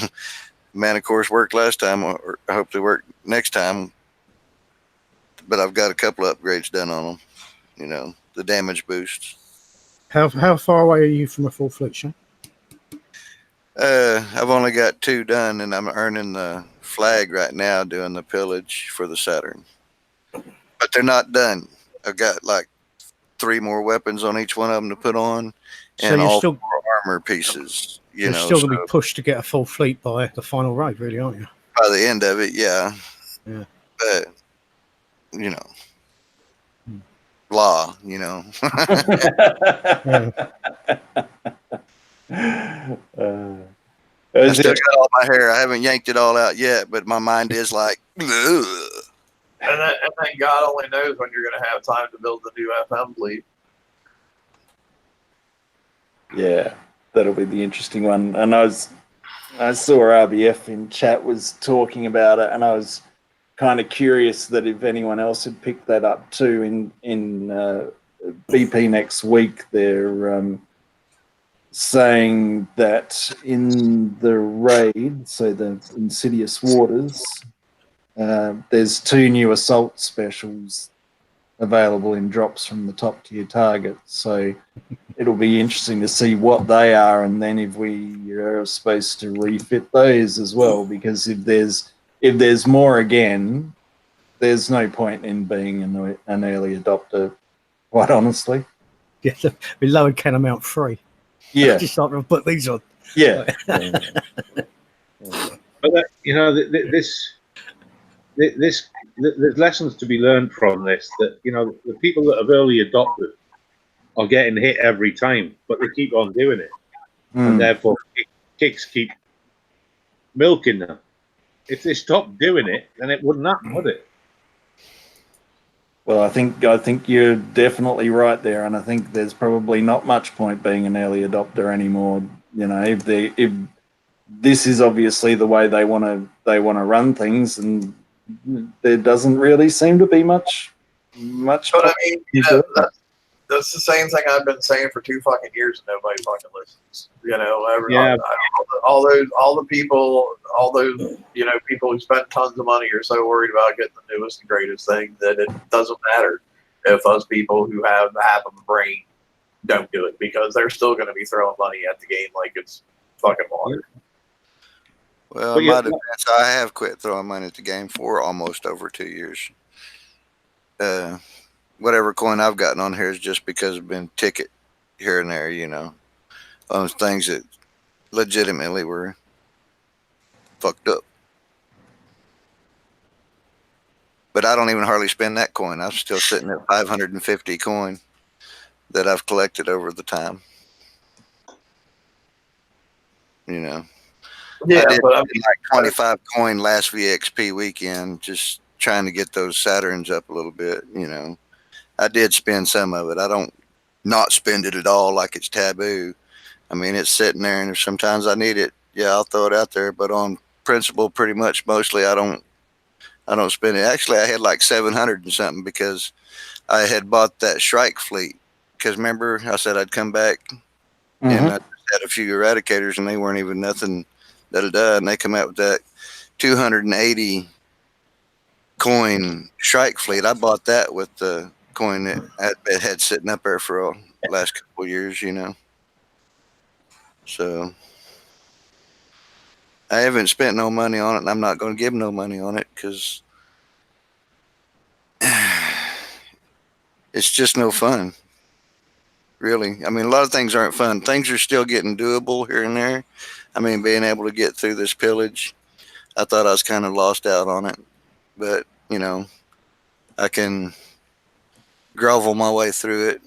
[SPEAKER 3] mana cores worked last time, or I hope they work next time. But I've got a couple of upgrades done on them. The damage boosts.
[SPEAKER 2] How far away are you from a full fleet, Shane?
[SPEAKER 3] I've only got 2 done, and I'm earning the flag right now doing the pillage for the Saturn. But they're not done. I've got like 3 more weapons on each one of them to put on,
[SPEAKER 2] So
[SPEAKER 3] and
[SPEAKER 2] you're
[SPEAKER 3] all
[SPEAKER 2] still
[SPEAKER 3] 4 armor pieces.
[SPEAKER 2] you're still going to be pushed to get a full fleet by the final raid, really, aren't you?
[SPEAKER 3] By the end of it, yeah.
[SPEAKER 2] Yeah.
[SPEAKER 3] But law, I still got all my hair. I haven't yanked it all out yet, but my mind is like, ugh.
[SPEAKER 6] And then God only knows when you're going to have time to build the new FM fleet.
[SPEAKER 1] Yeah, that'll be the interesting one. And I saw RBF in chat was talking about it, and I was kind of curious that if anyone else had picked that up too. In BP next week, they're saying that in the raid, so the Insidious Waters, there's 2 new assault specials available in drops from the top tier targets. So it'll be interesting to see what they are, and then if we are supposed to refit those as well. Because if there's more again, there's no point in being an early adopter, quite honestly.
[SPEAKER 2] Yeah, we lowered can amount 3.
[SPEAKER 1] Yeah,
[SPEAKER 2] Just like to put these on.
[SPEAKER 1] yeah.
[SPEAKER 7] But there's lessons to be learned from this. That the people that have early adopted are getting hit every time, but they keep on doing it, and therefore kicks keep milking them. If they stopped doing it, then it wouldn't happen, would it?
[SPEAKER 1] Well, I think you're definitely right there, and I think there's probably not much point being an early adopter anymore. If this is obviously the way they want to run things, and there doesn't really seem to be much.
[SPEAKER 6] But I mean, that's the same thing I've been saying for 2 fucking years, and nobody fucking listens. All the people, people who spend tons of money are so worried about getting the newest and greatest thing that it doesn't matter if us people who have half of a brain don't do it, because they're still going to be throwing money at the game like it's fucking water.
[SPEAKER 3] Well, in my defense, I have quit throwing money at the game for almost over 2 years. Whatever coin I've gotten on here is just because I've been ticket here and there, on things that legitimately were fucked up. But I don't even hardly spend that coin. I'm still sitting at 550 coin that I've collected over the time.
[SPEAKER 6] Yeah,
[SPEAKER 3] I did like 25 coin last VXP weekend, just trying to get those Saturns up a little bit. I did spend some of it. I don't not spend it at all like it's taboo. I mean, it's sitting there, and if sometimes I need it, yeah, I'll throw it out there. But on principle, pretty much, mostly, I don't spend it. Actually, I had like 700 and something because I had bought that Shrike fleet. Because remember, I said I'd come back, and I had a few Eradicators, and they weren't even nothing. And they come out with that 280 coin Shrike fleet. I bought that with the coin that I had sitting up there for the last couple of years, So I haven't spent no money on it, and I'm not going to give no money on it because it's just no fun, really. I mean, a lot of things aren't fun. Things are still getting doable here and there. I mean, being able to get through this pillage, I thought I was kind of lost out on it. But, I can grovel my way through it.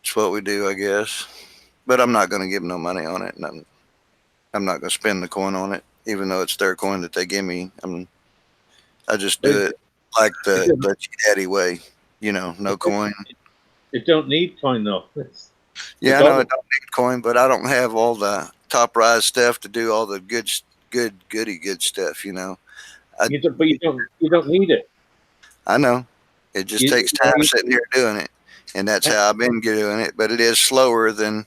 [SPEAKER 3] It's what we do, I guess. But I'm not going to give no money on it, and I'm not going to spend the coin on it, even though it's their coin that they give me. I just do it like the G-Daddy way, no coin.
[SPEAKER 7] It don't need coin, though.
[SPEAKER 3] Yeah, I know it don't need coin, but I don't have all the top rise stuff to do all the good stuff,
[SPEAKER 7] You don't need it.
[SPEAKER 3] I know. It just takes time sitting here doing it, and that's how I've been doing it. But it is slower than,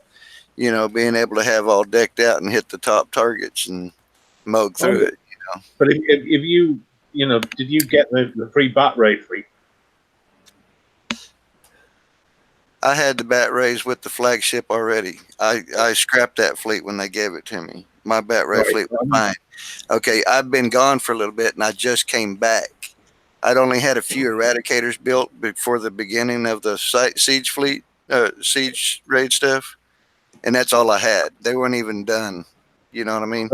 [SPEAKER 3] being able to have all decked out and hit the top targets and mow through it.
[SPEAKER 7] But if you, did you get the free bat ray free?
[SPEAKER 3] I had the bat rays with the flagship already. I scrapped that fleet when they gave it to me. My bat ray fleet was fine. Okay, I've been gone for a little bit, and I just came back. I'd only had a few eradicators built before the beginning of the siege fleet, siege raid stuff, and that's all I had. They weren't even done. You know what I mean?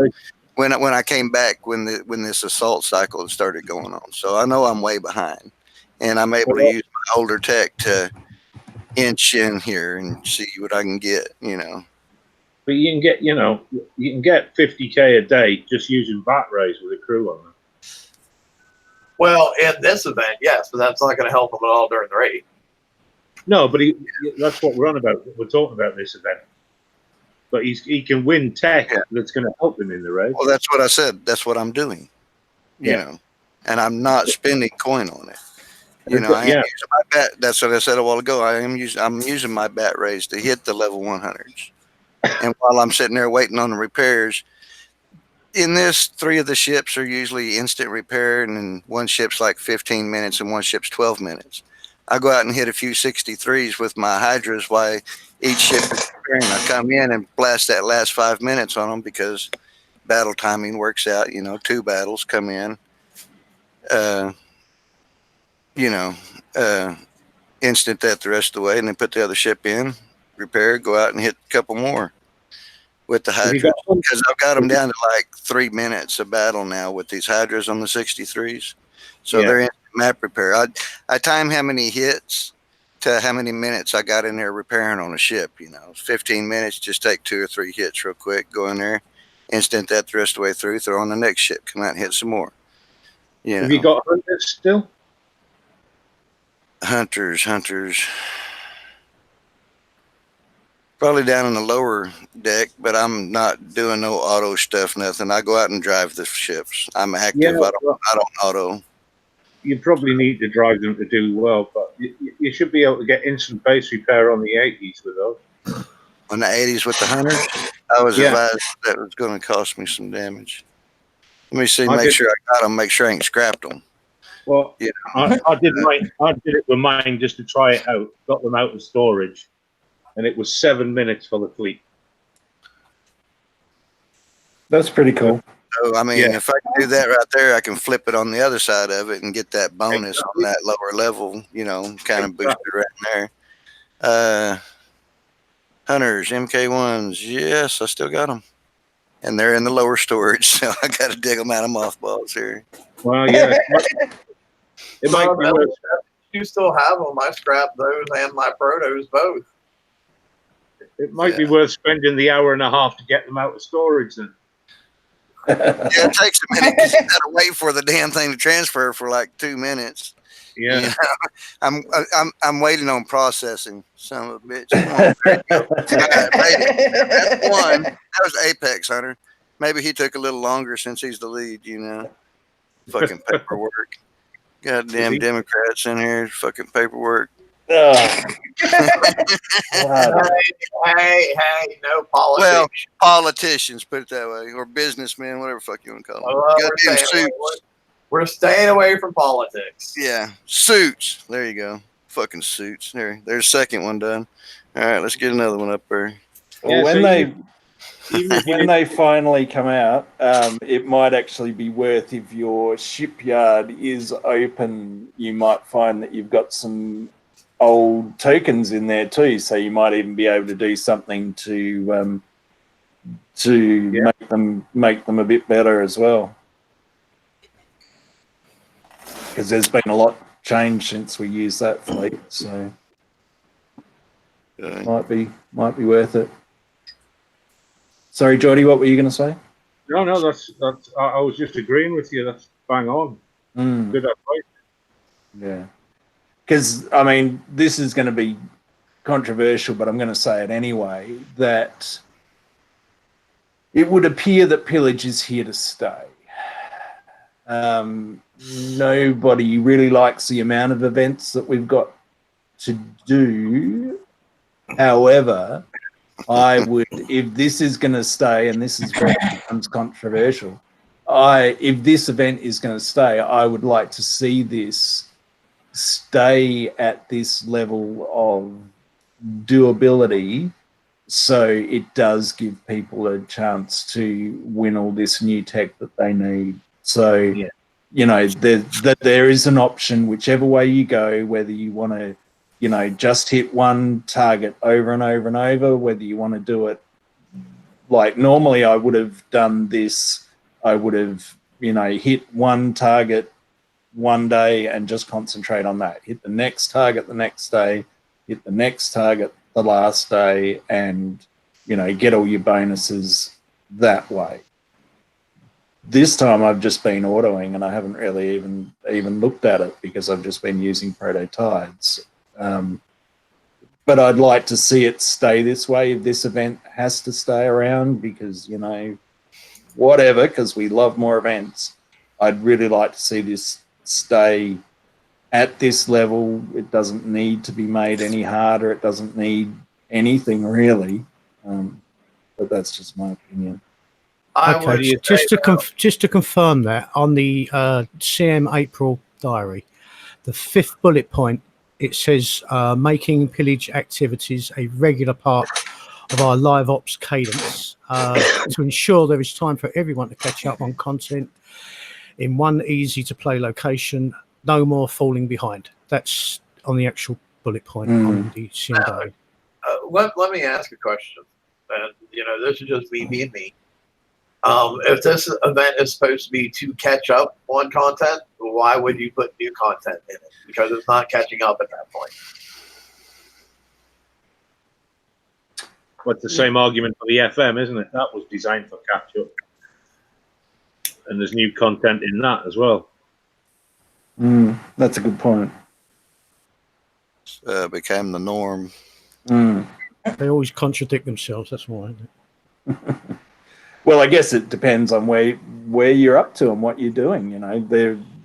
[SPEAKER 3] When I came back, when this assault cycle started going on, so I know I'm way behind, and I'm able to use my older tech to inch in here and see what I can get. You know.
[SPEAKER 7] But you can get, you can get 50K a day just using bat rays with a crew on them.
[SPEAKER 6] Well, in this event, yes, but that's not going to help him at all during the raid.
[SPEAKER 7] No, but that's what we're on about. We're talking about this event. But he can win tech that's going to help him in the raid.
[SPEAKER 3] Well, that's what I said. That's what I'm doing. You know, and I'm not spending coin on it. You know, I am using my bat. That's what I said a while ago. I'm using my bat rays to hit the level 100s. And while I'm sitting there waiting on the repairs, in this, 3 of the ships are usually instant repair, and then one ship's like 15 minutes and one ship's 12 minutes. I go out and hit a few 63s with my hydras while each ship is repairing. I come in and blast that last 5 minutes on them because battle timing works out. You know, 2 battles come in. Instant that the rest of the way, and then put the other ship in, repair, go out and hit a couple more with the hydras, because I've got them down to like 3 minutes of battle now with these hydras on the 63s. So they're in map repair. I time how many hits to how many minutes I got in there repairing on a ship. 15 minutes, just take 2 or 3 hits real quick, go in there, instant that the rest of the way through, throw on the next ship, come out and hit some more.
[SPEAKER 7] Have you got hunters still?
[SPEAKER 3] Hunters. Probably down in the lower deck, but I'm not doing no auto stuff, nothing. I go out and drive the ships. I'm active. I don't auto.
[SPEAKER 7] You probably need to drive them to do well, but you should be able to get instant base repair on the 80s with those.
[SPEAKER 3] On the 80s with the hunters, I was advised that was going to cost me some damage. Let me see, make sure I got them, make sure I ain't scrapped them.
[SPEAKER 7] Well, I did it with mine just to try it out. Got them out of storage, and it was 7 minutes for the fleet.
[SPEAKER 1] That's pretty cool.
[SPEAKER 3] So, I mean, if I can do that right there, I can flip it on the other side of it and get that bonus on that lower level, kind of boosted right there. Hunters, MK1s, yes, I still got them. And they're in the lower storage, so I got to dig them out of mothballs here.
[SPEAKER 7] Well, yeah. It might be worth.
[SPEAKER 6] You still have them. I scrapped those and my protos both.
[SPEAKER 7] It might be worth spending the hour and a half to get them out of storage then.
[SPEAKER 3] It takes a minute because you got to wait for the damn thing to transfer for like 2 minutes.
[SPEAKER 7] Yeah,
[SPEAKER 3] I'm waiting on processing. Son of a bitch. That's one. That was Apex Hunter. Maybe he took a little longer since he's the lead. Fucking paperwork. Goddamn Democrats in here. Fucking paperwork.
[SPEAKER 6] Hey, no politics.
[SPEAKER 3] Well, politicians, put it that way, or businessmen, whatever the fuck you want to call them. Goddamn suits.
[SPEAKER 6] We're staying away from politics.
[SPEAKER 3] Yeah, suits. There you go. Fucking suits. There's the second one done. All right, let's get another one up there.
[SPEAKER 1] Well, when they finally come out, it might actually be worth, if your shipyard is open, you might find that you've got some old tokens in there too, so you might even be able to do something to make them a bit better as well, because there's been a lot changed since we used that fleet, so might be worth it. Sorry, Geordie, what were you going to say?
[SPEAKER 7] No, that's. I was just agreeing with you. That's bang on. Good advice.
[SPEAKER 1] Yeah. Because, I mean, this is going to be controversial, but I'm going to say it anyway, that it would appear that pillage is here to stay. Nobody really likes the amount of events that we've got to do. However, I would, if this is going to stay, and this is where it becomes controversial, if this event is going to stay, I would like to see this stay at this level of doability. So it does give people a chance to win all this new tech that they need. So, you know, there is an option whichever way you go, whether you want to, you know, just hit one target over and over and over, whether you want to do it like normally I would have done this, I would have, you know, hit one target one day and just concentrate on that. Hit the next target the next day, hit the next target the last day, and, you know, get all your bonuses that way. This time I've just been autoing and I haven't really even looked at it because I've just been using prototypes. But I'd like to see it stay this way if this event has to stay around because, you know, whatever, because we love more events. I'd really like to see this stay at this level. It doesn't need to be made any harder. It doesn't need anything really. But that's just my opinion.
[SPEAKER 2] Okay, just to confirm that on the CM April diary, the 5th bullet point, it says making pillage activities a regular part of our live ops cadence to ensure there is time for everyone to catch up on content in one easy to play location. No more falling behind. That's on the actual bullet point on the CM diary.
[SPEAKER 6] Let me ask a question. And, you know, this is just me being me. If this event is supposed to be to catch up on content, why would you put new content in it? Because it's not catching up at that point.
[SPEAKER 7] But the same argument for the FM, isn't it? That was designed for catch up. And there's new content in that as well.
[SPEAKER 1] That's a good point.
[SPEAKER 3] Became the norm.
[SPEAKER 2] They always contradict themselves, that's why.
[SPEAKER 1] Well, I guess it depends on where you're up to and what you're doing. You know,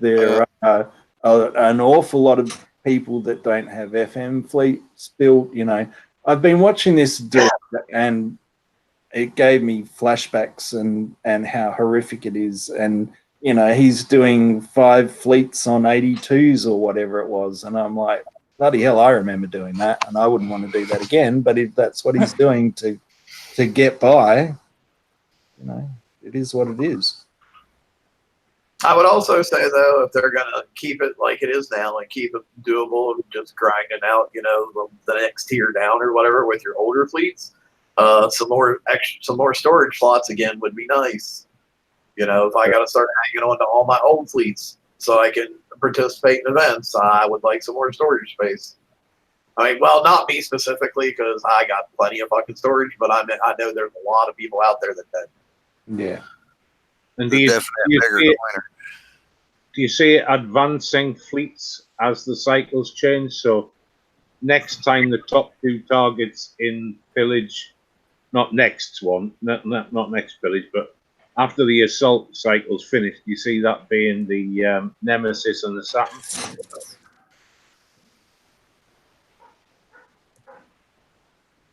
[SPEAKER 1] there are an awful lot of people that don't have FM fleets built. You know, I've been watching this dude and it gave me flashbacks and how horrific it is. And, you know, he's doing 5 fleets on 82s or whatever it was. And I'm like, bloody hell, I remember doing that. And I wouldn't want to do that again. But if that's what he's doing to get by, you know, it is what it is.
[SPEAKER 6] I would also say, though, if they're going to keep it like it is now, like keep it doable and just grinding out, you know, the next tier down or whatever with your older fleets, some more storage slots again would be nice. You know, if I got to start hanging on to all my old fleets so I can participate in events, I would like some more storage space. I mean, well, not me specifically because I got plenty of fucking storage, but I know there's a lot of people out there that don't.
[SPEAKER 1] Yeah.
[SPEAKER 7] And do you see it advancing fleets as the cycles change? So next time the top 2 targets in pillage, not next one, not next pillage, but after the assault cycle's finished, you see that being the Nemesis and the Saturn.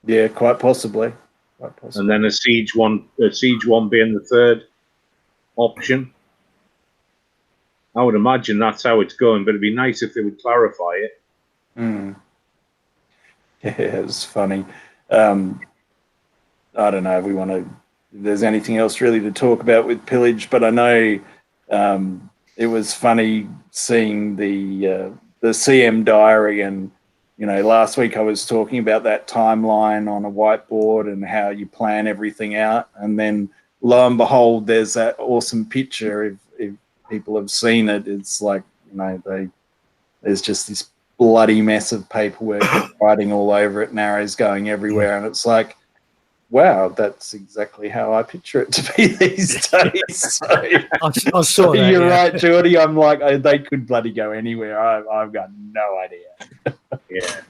[SPEAKER 1] Yeah, quite possibly.
[SPEAKER 7] And then a siege one being the 3rd option. I would imagine that's how it's going, but it'd be nice if they would clarify it.
[SPEAKER 1] Yeah, it's funny. I don't know if there's anything else really to talk about with pillage, but I know it was funny seeing the CM diary, and you know, last week I was talking about that timeline on a whiteboard and how you plan everything out, and then lo and behold, there's that awesome picture. If people have seen it, it's like, you know, there's just this bloody mess of paperwork writing all over it, and arrows going everywhere, and it's like, wow, that's exactly how I picture it to be these days. So,
[SPEAKER 2] I saw that,
[SPEAKER 1] you're right, Geordie. I'm like, they could bloody go anywhere. I've got no idea.
[SPEAKER 7] Yeah.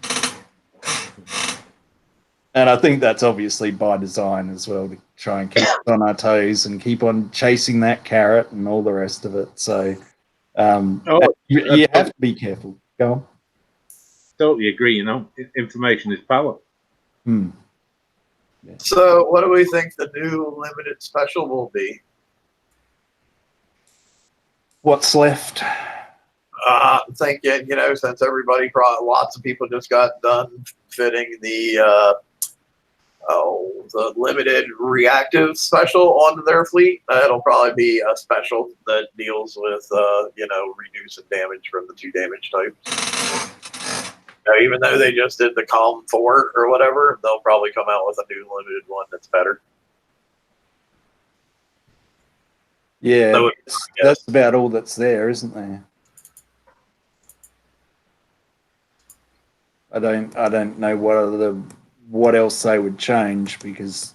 [SPEAKER 1] And I think that's obviously by design as well, to try and keep us on our toes and keep on chasing that carrot and all the rest of it. So you have to be careful. Go on.
[SPEAKER 7] Totally agree. You know, information is power.
[SPEAKER 1] Yeah.
[SPEAKER 6] So what do we think the new limited special will be?
[SPEAKER 1] What's left?
[SPEAKER 6] I'm thinking, you know, since everybody, lots of people just got done fitting the limited reactive special onto their fleet. It'll probably be a special that deals with reducing damage from the 2 damage types. Even though they just did the Calm 4 or whatever, they'll probably come out with a new limited one that's better.
[SPEAKER 1] Yeah,
[SPEAKER 6] So,
[SPEAKER 1] that's about all that's there, isn't there? I don't know what else they would change, because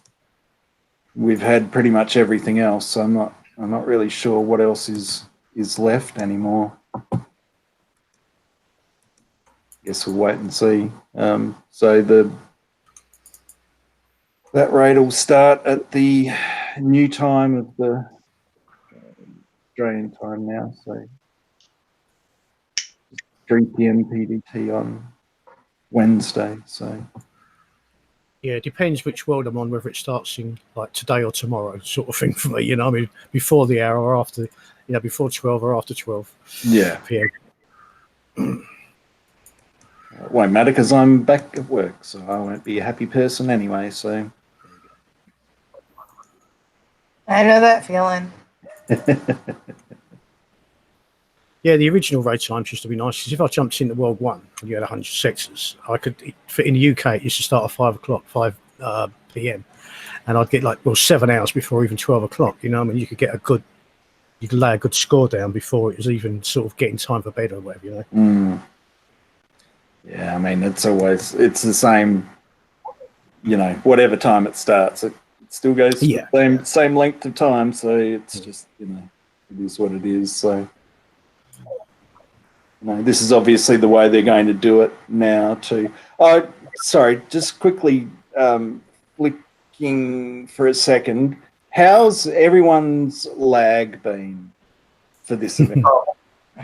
[SPEAKER 1] we've had pretty much everything else. So I'm not really sure what else is left anymore. Guess we'll wait and see. So that raid will start at the new time of the Australian time now, so 3 p.m. PDT on Wednesday. So
[SPEAKER 2] Yeah, it depends which world I'm on, whether it starts in like today or tomorrow, sort of thing for me. You know, I mean, before the hour or after, before 12 or after 12 p.m.
[SPEAKER 1] It won't matter because I'm back at work, so I won't be a happy person anyway. So
[SPEAKER 4] I know that feeling.
[SPEAKER 2] Yeah, the original raid times used to be nice, because if I jumped into World 1 and you had 100 sectors, I could fit in the UK. It used to start at 5 p.m. and I'd get 7 hours before even 12 o'clock. You know, I mean, you could lay a good score down before it was even sort of getting time for bed or whatever. You know.
[SPEAKER 1] Yeah, I mean, it's the same. Whatever time it starts, it still goes for the same length of time. So it's just it is what it is. So. This is obviously the way they're going to do it now too. Oh, sorry, just quickly flicking for a second. How's everyone's lag been for this event?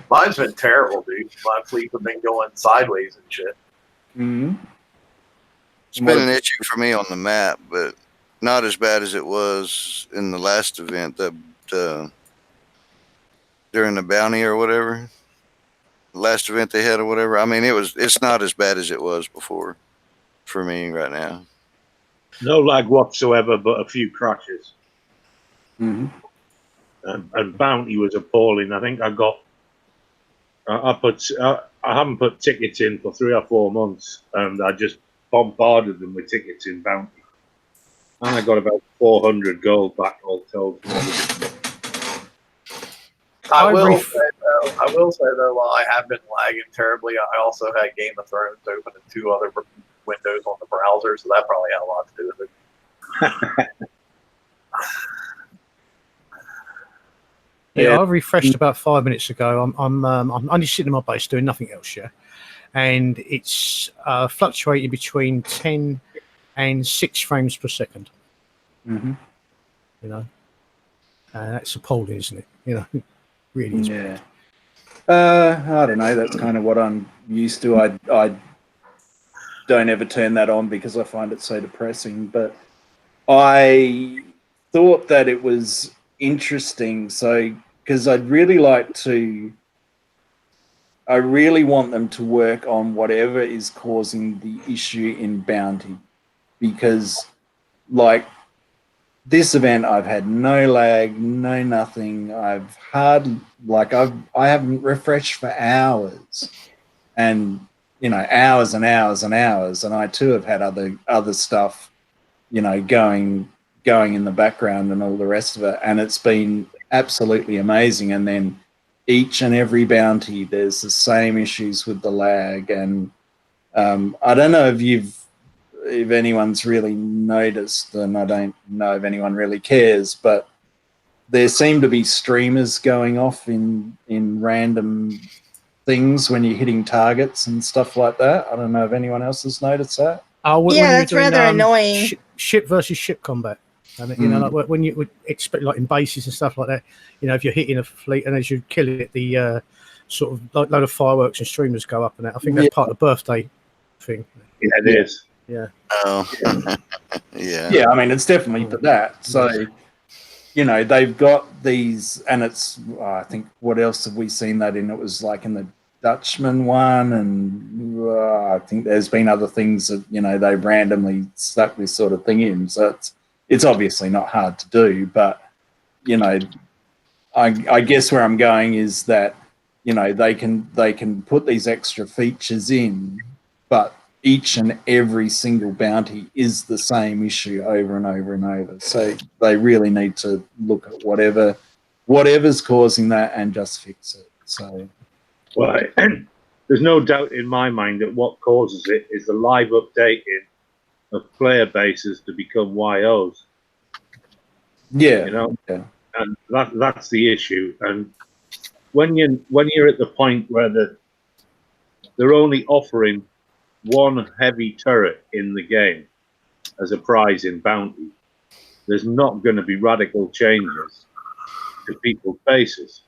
[SPEAKER 6] Mine's been terrible, dude. My fleets have been going sideways and shit.
[SPEAKER 1] Mm-hmm.
[SPEAKER 3] It's been an issue for me on the map, but not as bad as it was in the last event, during the bounty or whatever. Last event they had or whatever. I mean, it's not as bad as it was before for me right now.
[SPEAKER 7] No lag whatsoever, but a few crashes.
[SPEAKER 1] Mm-hmm.
[SPEAKER 7] And bounty was appalling. I think I haven't put tickets in for 3 or 4 months, and I just bombarded them with tickets in bounty, and I got about 400 gold back all told.
[SPEAKER 6] I will say though, while I have been lagging terribly, I also had Game of Thrones open in 2 other windows on the browser, so that probably had a lot to do with it.
[SPEAKER 2] Yeah, I refreshed about 5 minutes ago. I'm only sitting in my base doing nothing else, and it's fluctuating between 10 and 6 frames per second.
[SPEAKER 1] Mm-hmm.
[SPEAKER 2] That's appalling, isn't it? Really is.
[SPEAKER 1] Yeah. I don't know. That's kind of what I'm used to. I don't ever turn that on because I find it so depressing. But I thought that it was interesting. So, because I really want them to work on whatever is causing the issue in bounty, because this event, I've had no lag, no nothing. I haven't refreshed for hours, and hours and hours and hours. And I too have had other stuff, going in the background and all the rest of it. And it's been absolutely amazing. And then each and every bounty, there's the same issues with the lag. And I don't know if anyone's really noticed, and I don't know if anyone really cares, but there seem to be streamers going off in random things when you're hitting targets and stuff like that. I don't know if anyone else has noticed that.
[SPEAKER 4] That's rather annoying.
[SPEAKER 2] Ship versus ship combat. And when you would expect, in bases and stuff like that, if you're hitting a fleet and as you kill it, the sort of load of fireworks and streamers go up, and that. I think that's part of the birthday thing.
[SPEAKER 7] Yeah, it is.
[SPEAKER 2] Yeah.
[SPEAKER 3] Oh, yeah.
[SPEAKER 1] Yeah, I mean, it's definitely for that. So, they've got these, and it's, I think, what else have we seen that in? It was in the Dutchman one, and I think there's been other things that they randomly stuck this sort of thing in. So it's obviously not hard to do, but I guess where I'm going is that they can put these extra features in, but each and every single bounty is the same issue over and over and over. So they really need to look at whatever's causing that and just fix it. So,
[SPEAKER 7] well, there's no doubt in my mind that what causes it is the live updating of player bases to become YOs.
[SPEAKER 1] Yeah.
[SPEAKER 7] And that's the issue. And when you're at the point where they're only offering one heavy turret in the game as a prize in bounty, there's not going to be radical changes to people's bases.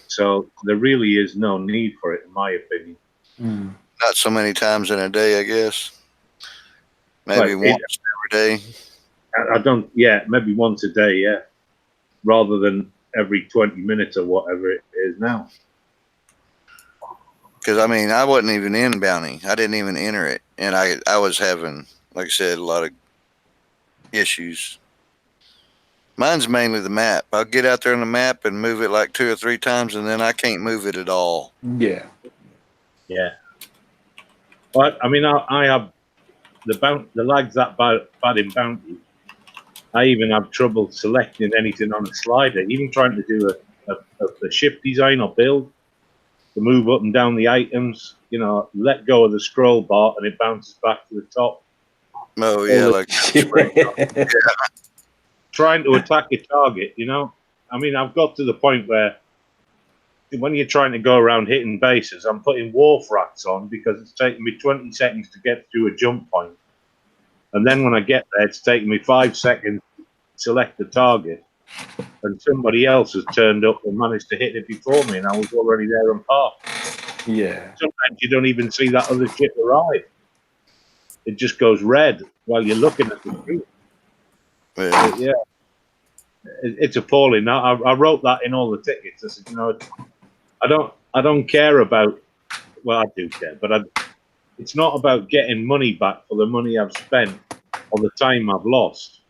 [SPEAKER 7] So there really is no need for it, in my opinion.
[SPEAKER 3] Not so many times in a day, I guess. Maybe once every day.
[SPEAKER 7] Maybe once a day, yeah. Rather than every 20 minutes or whatever it is now.
[SPEAKER 3] Because, I wasn't even in bounty. I didn't even enter it. And I was having, like I said, a lot of issues. Mine's mainly the map. I'll get out there on the map and move it like 2 or 3 times, and then I can't move it at all.
[SPEAKER 1] Yeah.
[SPEAKER 7] Yeah. But, I have the lags that bad in bounty. I even have trouble selecting anything on a slider, even trying to do a shift design or build to move up and down the items, let go of the scroll bar and it bounces back to the top.
[SPEAKER 3] Oh, yeah.
[SPEAKER 7] Trying to attack a target, I've got to the point where when you're trying to go around hitting bases, I'm putting wharf racks on because it's taking me 20 seconds to get through a jump point. And then when I get there, it's taking me 5 seconds to select the target. And somebody else has turned up and managed to hit it before me, and I was already there and parked.
[SPEAKER 1] Yeah.
[SPEAKER 7] Sometimes you don't even see that other ship arrive. It just goes red while you're looking at the ship. Yeah. It's appalling. I wrote that in all the tickets. I said, I don't care about. Well, I do care, but it's not about getting money back for the money I've spent or the time I've lost.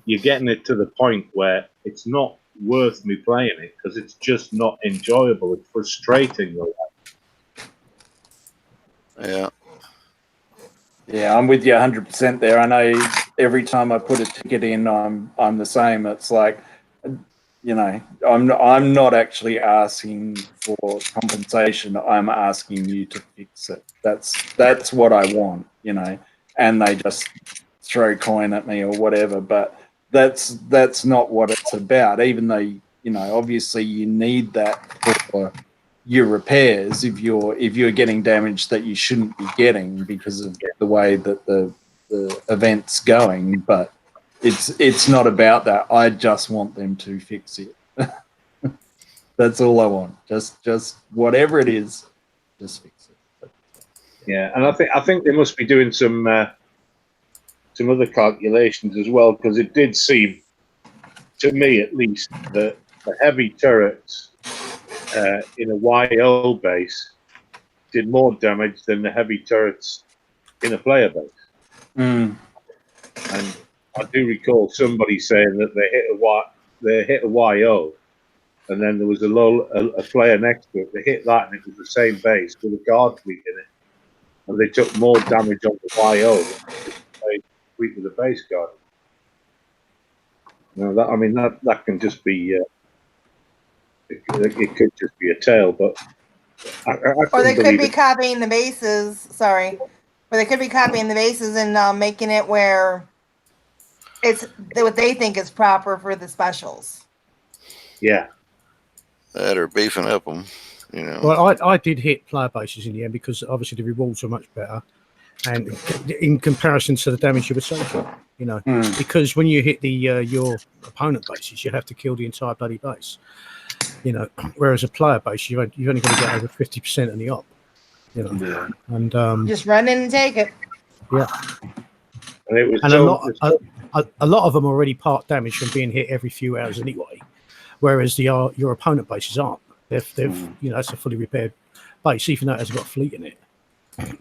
[SPEAKER 7] You're getting it to the point where it's not worth me playing it because it's just not enjoyable. It's frustrating.
[SPEAKER 3] Yeah.
[SPEAKER 1] Yeah, I'm with you 100% there. I know every time I put a ticket in, I'm the same. It's like, I'm not actually asking for compensation. I'm asking you to fix it. That's what I want, and they just throw coin at me or whatever. But that's not what it's about. Even though obviously you need that for your repairs if you're getting damage that you shouldn't be getting because of the way that the event's going. But it's not about that. I just want them to fix it. That's all I want. Just whatever it is, just fix it.
[SPEAKER 7] Yeah, and I think they must be doing some other calculations as well, because it did seem, to me at least, that the heavy turrets in a YO base did more damage than the heavy turrets in a player base. And I do recall somebody saying that they hit a YO, and then there was a player next to it. They hit that, and it was the same base with a guard fleet in it, and they took more damage on the YO than they fleet with the base guard. That can just be. It could just be a tale, but
[SPEAKER 4] or they could be copying the bases. Sorry, or they could be copying the bases and making it where it's what they think is proper for the specials.
[SPEAKER 7] Yeah,
[SPEAKER 3] that or beefing up them.
[SPEAKER 2] Well, I did hit player bases in the end because obviously the rewards were much better, and in comparison to the damage you were taking, because when you hit the your opponent bases, you have to kill the entire bloody base. Whereas a player base, you've only got to get over 50% in the op.
[SPEAKER 1] Yeah.
[SPEAKER 2] And
[SPEAKER 4] just run in and take it.
[SPEAKER 2] Yeah,
[SPEAKER 7] and it was
[SPEAKER 2] a lot of them are already part damage from being hit every few hours anyway, whereas your opponent bases aren't. They've it's a fully repaired base, even though it hasn't got a fleet in it.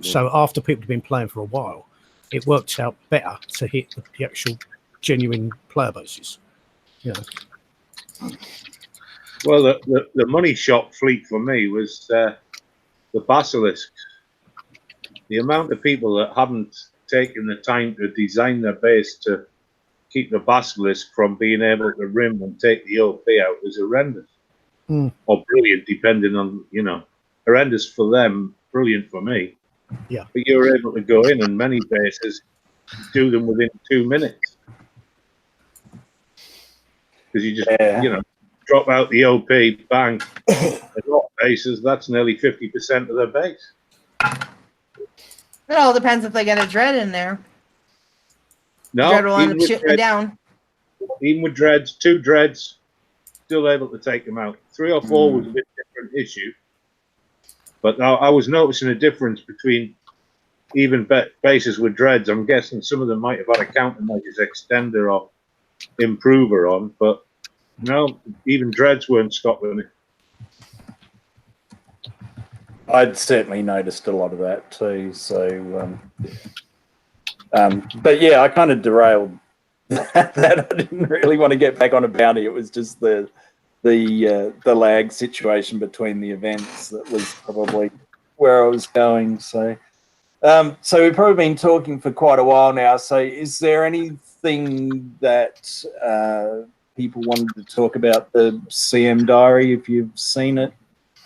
[SPEAKER 2] So after people have been playing for a while, it works out better to hit the actual genuine player bases.
[SPEAKER 7] Well, the money shot fleet for me was the Basilisks. The amount of people that haven't taken the time to design their base to keep the Basilisk from being able to rim and take the OP out is horrendous. Or brilliant, depending on, horrendous for them, brilliant for me.
[SPEAKER 2] Yeah.
[SPEAKER 7] But you're able to go in and many bases do them within 2 minutes. Because you just, drop out the OP, bang. A lot of bases, that's nearly 50% of their base.
[SPEAKER 4] It all depends if they get a dread in there.
[SPEAKER 7] No,
[SPEAKER 4] Dread will end up shooting down.
[SPEAKER 7] Even with dreads, 2 dreads, still able to take them out. 3 or 4 was a bit different issue. But I was noticing a difference between even bases with dreads. I'm guessing some of them might have had a counter measures extender or improver on, but no, even dreads weren't stopping it.
[SPEAKER 1] I'd certainly noticed a lot of that too. So, but yeah, I kind of derailed that. I didn't really want to get back on a bounty. It was just the lag situation between the events that was probably where I was going. So, so we've probably been talking for quite a while now. So, is there anything that people wanted to talk about the CM diary, if you've seen it,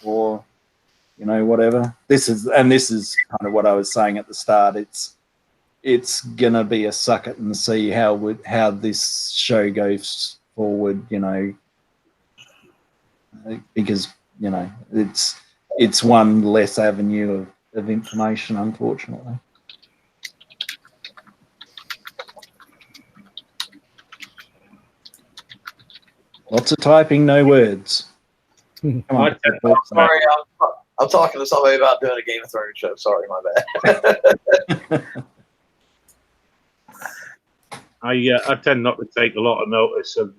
[SPEAKER 1] or whatever? This is kind of what I was saying at the start. It's gonna be a suck it and see how this show goes forward. Because it's one less avenue of information, unfortunately. Lots of typing, no words. Come on.
[SPEAKER 6] Sorry, I'm talking to somebody about doing a Game of Thrones show. Sorry, my bad.
[SPEAKER 7] I tend not to take a lot of notice of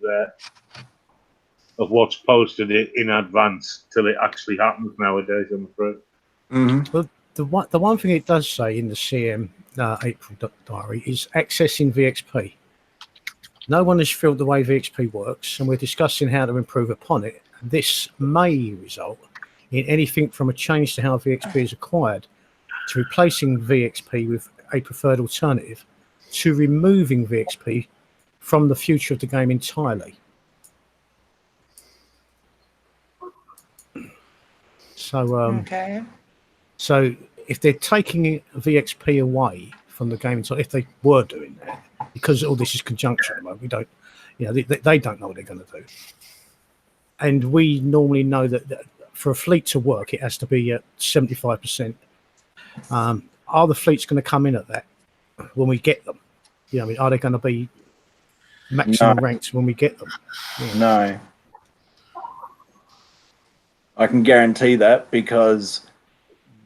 [SPEAKER 7] what's posted in advance till it actually happens nowadays, I'm afraid.
[SPEAKER 1] Mm-hmm.
[SPEAKER 2] Well, the one thing it does say in the CM April diary is accessing VXP. No one has filled the way VXP works, and we're discussing how to improve upon it. This may result in anything from a change to how VXP is acquired, to replacing VXP with a preferred alternative, to removing VXP from the future of the game entirely. So,
[SPEAKER 4] Okay.
[SPEAKER 2] So if they're taking VXP away from the game, if they were doing that, because all this is conjunction, we don't, they don't know what they're going to do. And we normally know that for a fleet to work, it has to be at 75%. Are the fleets going to come in at that when we get them? Are they going to be maximum ranked when we get them?
[SPEAKER 1] No. I can guarantee that, because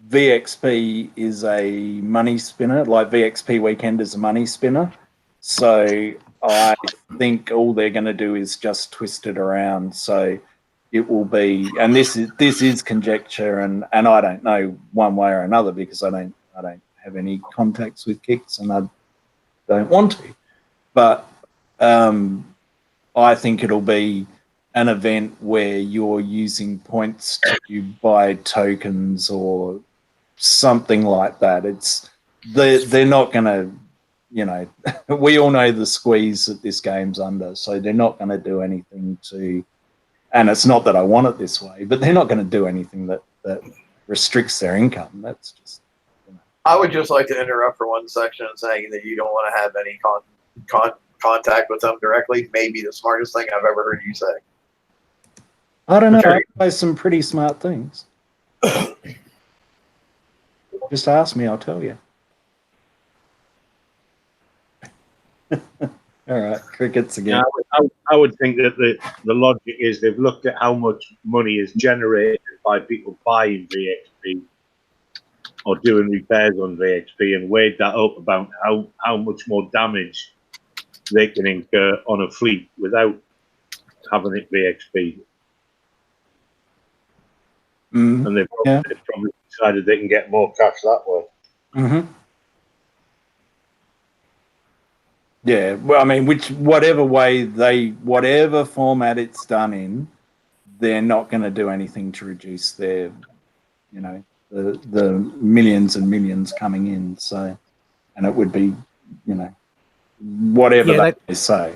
[SPEAKER 1] VXP is a money spinner. Like VXP Weekend is a money spinner. So I think all they're going to do is just twist it around. So it will be, and this is conjecture, and I don't know one way or another, because I don't have any contacts with Kicks, and I don't want to. But I think it'll be an event where you're using points to buy tokens or something like that. They're not going to, we all know the squeeze that this game's under, so they're not going to do anything to, and it's not that I want it this way, but they're not going to do anything that restricts their income. That's just.
[SPEAKER 6] I would just like to interrupt for one section and saying that you don't want to have any contact with them directly. Maybe the smartest thing I've ever heard you say.
[SPEAKER 1] I don't know. I play some pretty smart things. Just ask me, I'll tell you. All right, crickets again.
[SPEAKER 7] I would think that the logic is they've looked at how much money is generated by people buying VXP or doing repairs on VXP, and weighed that up about how much more damage they can incur on a fleet without having it VXP. and they've probably decided they can get more cash that way.
[SPEAKER 1] Mm-hmm. Yeah, well, I mean, whatever format it's done in, they're not going to do anything to reduce their, the millions and millions coming in. So, and it would be, whatever they say.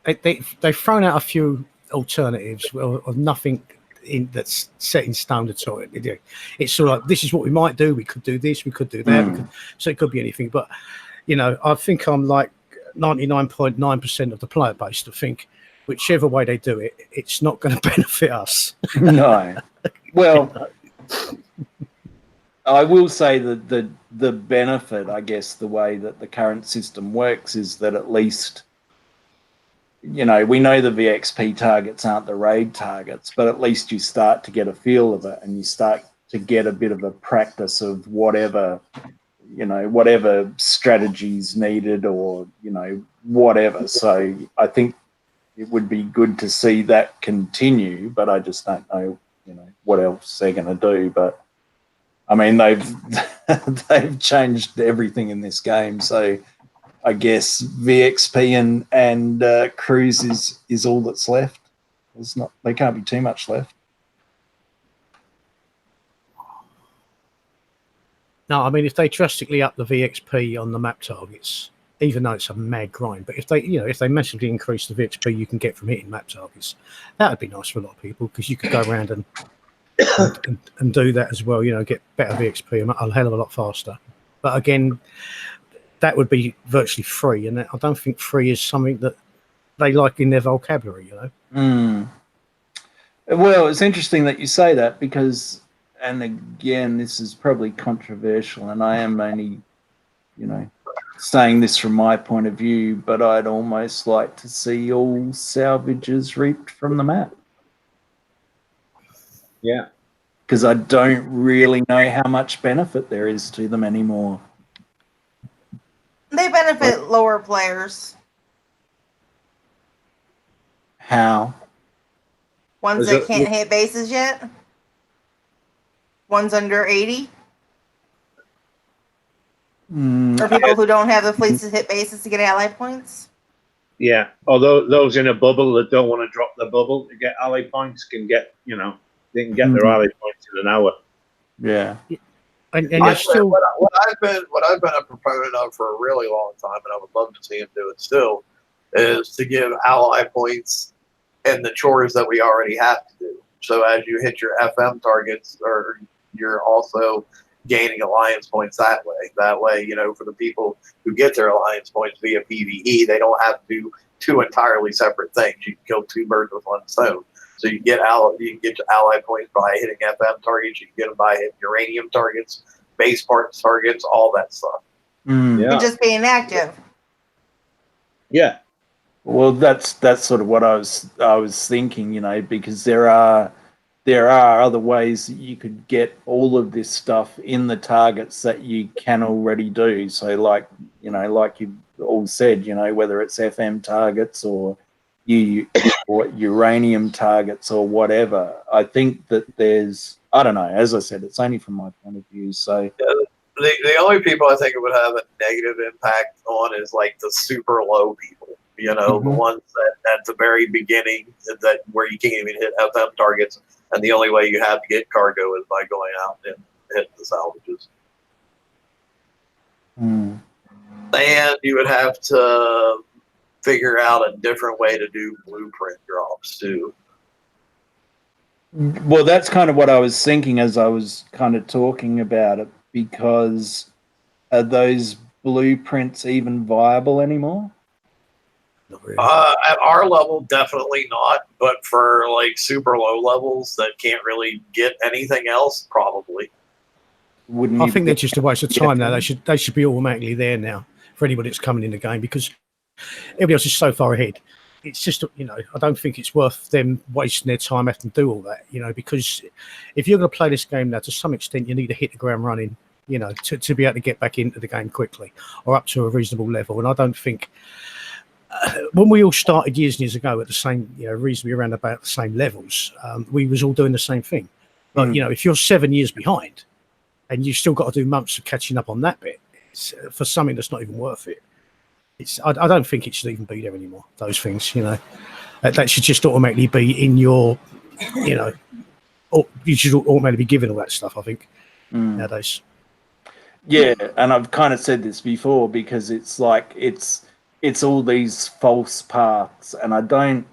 [SPEAKER 2] They've thrown out a few alternatives of nothing that's set in stone at all. It's sort of like, this is what we might do. We could do this. We could do that. So it could be anything. But, I think I'm like 99.9% of the player base to think whichever way they do it, it's not going to benefit us.
[SPEAKER 1] No. Well, I will say that the benefit, I guess, the way that the current system works is that at least, we know the VXP targets aren't the raid targets, but at least you start to get a feel of it and you start to get a bit of a practice of whatever strategies needed or, whatever. So I think it would be good to see that continue, but I just don't know, what else they're going to do. But I mean, they've changed everything in this game. So I guess VXP and Cruise is all that's left. There can't be too much left.
[SPEAKER 2] No, I mean, if they drastically up the VXP on the map targets, even though it's a mad grind, but if they massively increase the VXP you can get from hitting map targets, that would be nice for a lot of people because you could go around and do that as well. Get better VXP a hell of a lot faster. But again, that would be virtually free, and I don't think free is something that they like in their vocabulary.
[SPEAKER 1] Well, it's interesting that you say that because. And again, this is probably controversial, and I am only, saying this from my point of view, but I'd almost like to see all salvages reaped from the map.
[SPEAKER 7] Yeah.
[SPEAKER 1] Because I don't really know how much benefit there is to them anymore.
[SPEAKER 4] They benefit lower players.
[SPEAKER 1] How?
[SPEAKER 4] Ones that can't hit bases yet. Ones under 80. Or people who don't have the fleets to hit bases to get ally points.
[SPEAKER 7] Yeah, although those in a bubble that don't want to drop the bubble to get ally points can get, they can get their ally points in an hour.
[SPEAKER 1] Yeah.
[SPEAKER 2] And still
[SPEAKER 6] what I've been a proponent of for a really long time, and I would love to see him do it still, is to give ally points and the chores that we already have to do. So as you hit your FM targets, or you're also gaining alliance points that way. That way, for the people who get their alliance points via PvE, they don't have to do two entirely separate things. You can kill two birds with one stone. So you can get your ally points by hitting FM targets. You can get them by hitting uranium targets, base parts targets, all that stuff.
[SPEAKER 4] And just being active.
[SPEAKER 7] Yeah.
[SPEAKER 1] Well, that's sort of what I was thinking, because there are other ways that you could get all of this stuff in the targets that you can already do. So like you all said, whether it's FM targets or uranium targets or whatever. I think that I don't know, as I said, it's only from my point of view. So
[SPEAKER 6] the only people I think it would have a negative impact on is like the super low people. The ones that at the very beginning where you can't even hit FM targets, and the only way you have to get cargo is by going out and hitting the salvages. And you would have to figure out a different way to do blueprint drops too.
[SPEAKER 1] Well, that's kind of what I was thinking as I was kind of talking about it, because are those blueprints even viable anymore?
[SPEAKER 2] Really.
[SPEAKER 6] At our level, definitely not. But for like super low levels that can't really get anything else, probably.
[SPEAKER 2] I think they're just a waste of time now. They should be automatically there now for anybody that's coming in the game, because everybody else is so far ahead. It's just, I don't think it's worth them wasting their time having to do all that, because if you're going to play this game now, to some extent, you need to hit the ground running, to be able to get back into the game quickly or up to a reasonable level. And I don't think when we all started years and years ago at the same, reasonably around about the same levels, we was all doing the same thing. But if you're 7 years behind, and you've still got to do months of catching up on that bit for something that's not even worth it. I don't think it should even be there anymore. Those things, that should just automatically be in your, or you should automatically be given all that stuff. I think nowadays.
[SPEAKER 1] Yeah, and I've kind of said this before because it's like it's all these false paths, and I don't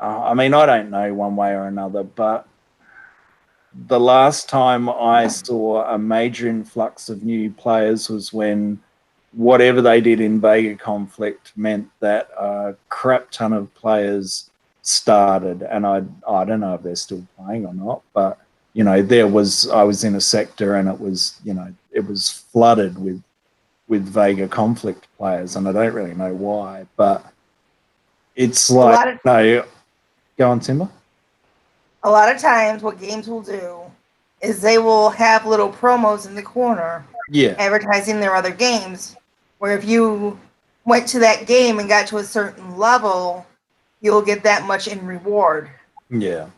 [SPEAKER 1] know one way or another, but the last time I saw a major influx of new players was when whatever they did in Vega Conflict meant that a crap ton of players started, and I don't know if they're still playing or not, but I was in a sector and it was flooded with Vega Conflict players, and I don't really know why, but it's like go on, Timber.
[SPEAKER 4] A lot of times what games will do is they will have little promos in the corner advertising their other games, where if you went to that game and got to a certain level, you'll get that much in reward.
[SPEAKER 1] Yeah.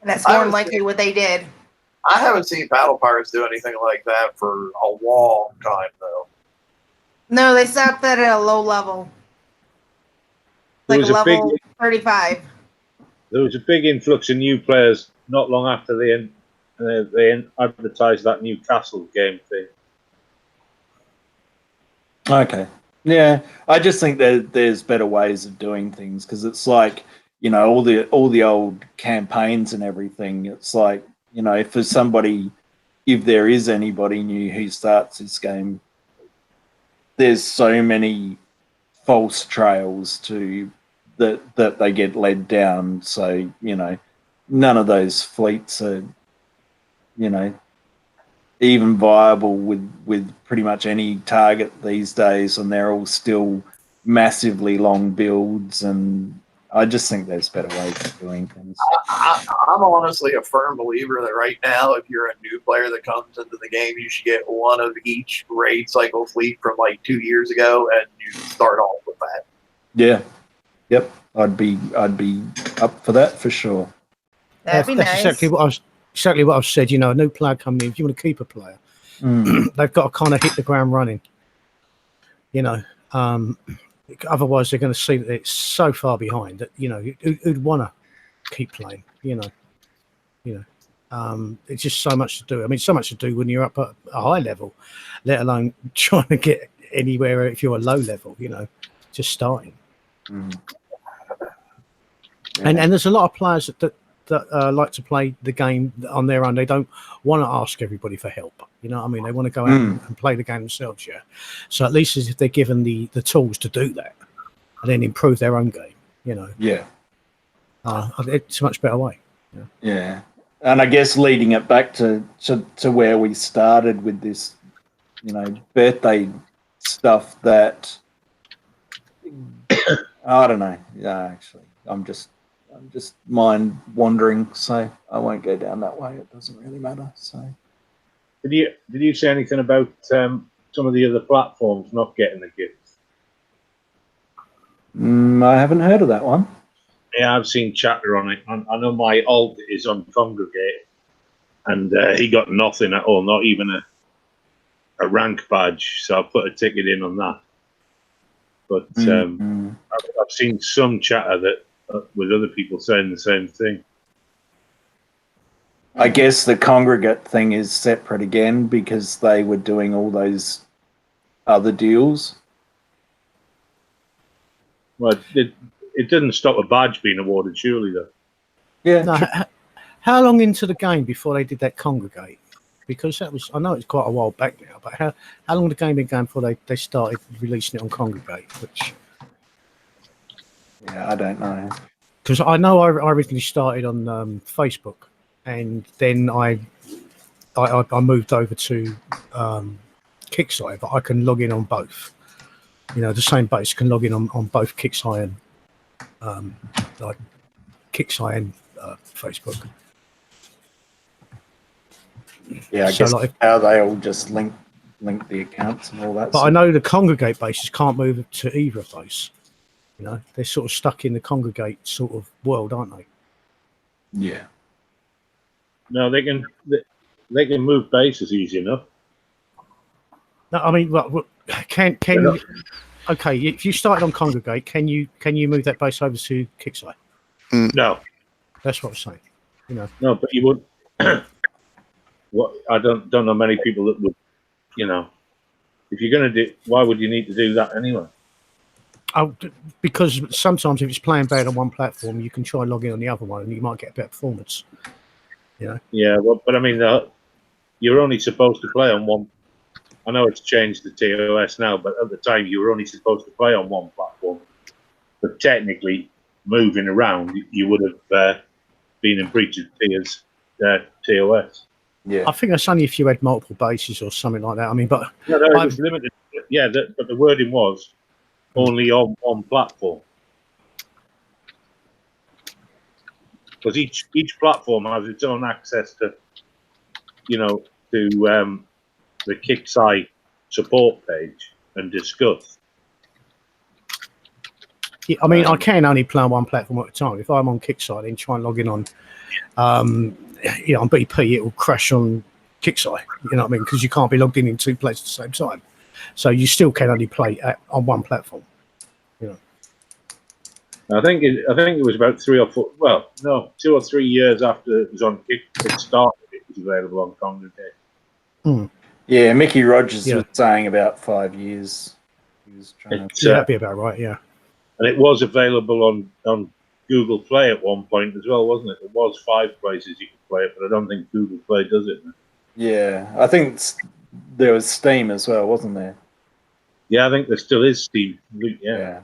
[SPEAKER 4] And that's more than likely what they did.
[SPEAKER 6] I haven't seen Battle Pirates do anything like that for a long time, though.
[SPEAKER 4] No, they stopped that at a low level. Like a level 35.
[SPEAKER 7] There was a big influx of new players not long after they advertised that new Castle game thing.
[SPEAKER 1] Okay. Yeah, I just think that there's better ways of doing things, because it's like, all the old campaigns and everything. It's like, if there is anybody new who starts this game, there's so many false trails that they get led down. So, none of those fleets are, even viable with pretty much any target these days, and they're all still massively long builds, and I just think there's better ways of doing things.
[SPEAKER 6] I'm honestly a firm believer that right now, if you're a new player that comes into the game, you should get one of each raid cycle fleet from like 2 years ago, and you start off with that.
[SPEAKER 1] Yeah. Yep. I'd be up for that for sure.
[SPEAKER 4] That'd be nice.
[SPEAKER 2] Exactly what I've said. A new player coming in, if you want to keep a player, they've got to kind of hit the ground running. Otherwise they're going to see that it's so far behind that who'd want to keep playing. It's just so much to do. I mean, so much to do when you're up at a high level, let alone trying to get anywhere if you're a low level. Just starting. Yeah. And there's a lot of players that like to play the game on their own. They don't want to ask everybody for help. They want to go out and play the game themselves. Yeah. So at least if they're given the tools to do that and then improve their own game,
[SPEAKER 1] Yeah.
[SPEAKER 2] It's a much better way.
[SPEAKER 1] Yeah. And I guess leading it back to where we started with this, birthday stuff that I don't know. Yeah, actually, I'm just mind wandering, so I won't go down that way. It doesn't really matter. So,
[SPEAKER 7] did you say anything about some of the other platforms not getting the gifts?
[SPEAKER 1] I haven't heard of that one.
[SPEAKER 7] Yeah, I've seen chatter on it. I know my alt is on Congregate, and he got nothing at all, not even a rank badge. So I put a ticket in on that. But I've seen some chatter that with other people saying the same thing.
[SPEAKER 1] I guess the Congregate thing is separate again because they were doing all those other deals.
[SPEAKER 7] Well, it didn't stop a badge being awarded, surely, though.
[SPEAKER 1] Yeah.
[SPEAKER 2] No, how long into the game before they did that Congregate? Because I know it's quite a while back now, but how long the game been going before they started releasing it on Congregate?
[SPEAKER 1] Yeah, I don't know.
[SPEAKER 2] Because I know I originally started on Facebook, and then I moved over to Kickside, but I can log in on both. The same base can log in on both Kickside and Kickside and Facebook.
[SPEAKER 1] Yeah, I guess how they all just link the accounts and all that.
[SPEAKER 2] But I know the Congregate bases can't move to either base. They're sort of stuck in the Congregate sort of world, aren't they?
[SPEAKER 1] Yeah.
[SPEAKER 7] No, they can move bases easy enough.
[SPEAKER 2] No, I mean, well, can you? Okay, if you started on Congregate, can you move that base over to Kickside?
[SPEAKER 7] No,
[SPEAKER 2] That's what I'm saying. You know.
[SPEAKER 7] no, but you would. What I don't know many people that would, you know, if you're going to do, why would you need to do that anyway?
[SPEAKER 2] Oh, because sometimes if it's playing bad on one platform, you can try and log in on the other one, and you might get a better performance. You know.
[SPEAKER 7] Yeah, well, but I mean, you're only supposed to play on one. I know it's changed the TOS now, but at the time you were only supposed to play on one platform. But technically, moving around, you would have been in breach of TOS.
[SPEAKER 1] Yeah.
[SPEAKER 2] I think that's only if you had multiple bases or something like that. I mean, but
[SPEAKER 7] No, it was limited. Yeah, but the wording was only on one platform. Because each platform has its own access to, you know, to the Kickside support page and discuss.
[SPEAKER 2] yeah, I mean, I can only play on one platform at a time. If I'm on Kickside and try and log in on, on BP, it will crash on Kickside. You know what I mean? Because you can't be logged in two places at the same time. So you still can only play on one platform. You know.
[SPEAKER 7] I think it was about 3 or 4. Well, no, 2 or 3 years after it was on Kickstarter, it was available on Congregate.
[SPEAKER 1] Yeah, Mickey Rogers was saying about 5 years. He was trying to...
[SPEAKER 2] that'd be about right. Yeah.
[SPEAKER 7] And it was available on Google Play at one point as well, wasn't it? There was 5 places you could play it, but I don't think Google Play does it now.
[SPEAKER 1] Yeah, I think there was Steam as well, wasn't there?
[SPEAKER 7] Yeah, I think there still is Steam. Yeah.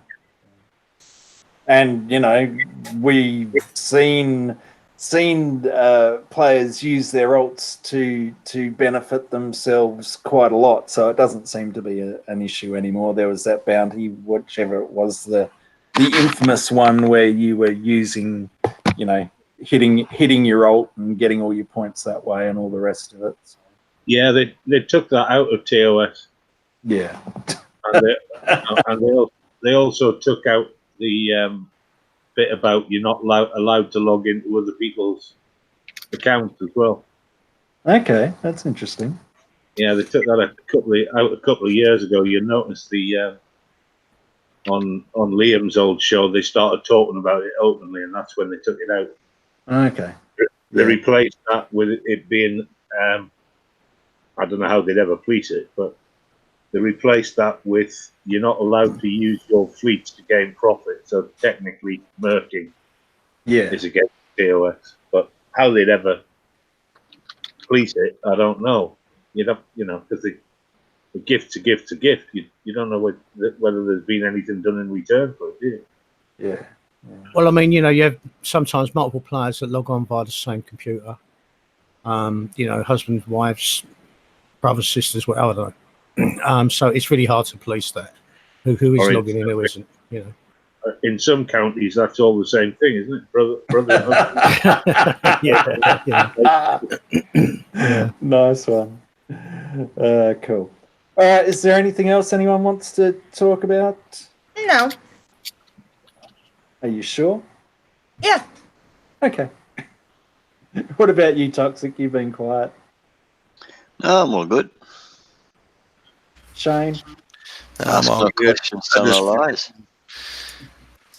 [SPEAKER 1] And, you know, we've seen players use their alts to benefit themselves quite a lot, so it doesn't seem to be an issue anymore. There was that bounty, whichever it was, the infamous one where you were using, you know, hitting your alt and getting all your points that way and all the rest of it. So.
[SPEAKER 7] Yeah, they took that out of TOS.
[SPEAKER 1] Yeah.
[SPEAKER 7] and they also took out the bit about you're not allowed to log into other people's accounts as well.
[SPEAKER 1] Okay, that's interesting.
[SPEAKER 7] Yeah, they took that out a couple of years ago. You notice the on Liam's old show, they started talking about it openly, and that's when they took it out.
[SPEAKER 1] Okay.
[SPEAKER 7] They replaced that with it being, I don't know how they'd ever police it, but they replaced that with you're not allowed to use your fleets to gain profit. So technically, murking is against TOS. But how they'd ever police it, I don't know. You know, because the gift's a gift's a gift. You don't know whether there's been anything done in return for it, do you?
[SPEAKER 1] Yeah.
[SPEAKER 2] Well, I mean, you know, you have sometimes multiple players that log on via the same computer. You know, husbands, wives, brothers, sisters, whatever. So it's really hard to police that. Who is logging in, who isn't? You know.
[SPEAKER 7] In some counties, that's all the same thing, isn't it? Brother and husband.
[SPEAKER 2] Yeah.
[SPEAKER 1] Nice one. Cool. All right. Is there anything else anyone wants to talk about?
[SPEAKER 4] No.
[SPEAKER 1] Are you sure?
[SPEAKER 4] Yeah.
[SPEAKER 1] Okay. What about you, Toxic? You've been quiet.
[SPEAKER 5] No, I'm all good.
[SPEAKER 1] Shane?
[SPEAKER 3] I'm all good.
[SPEAKER 5] Lies.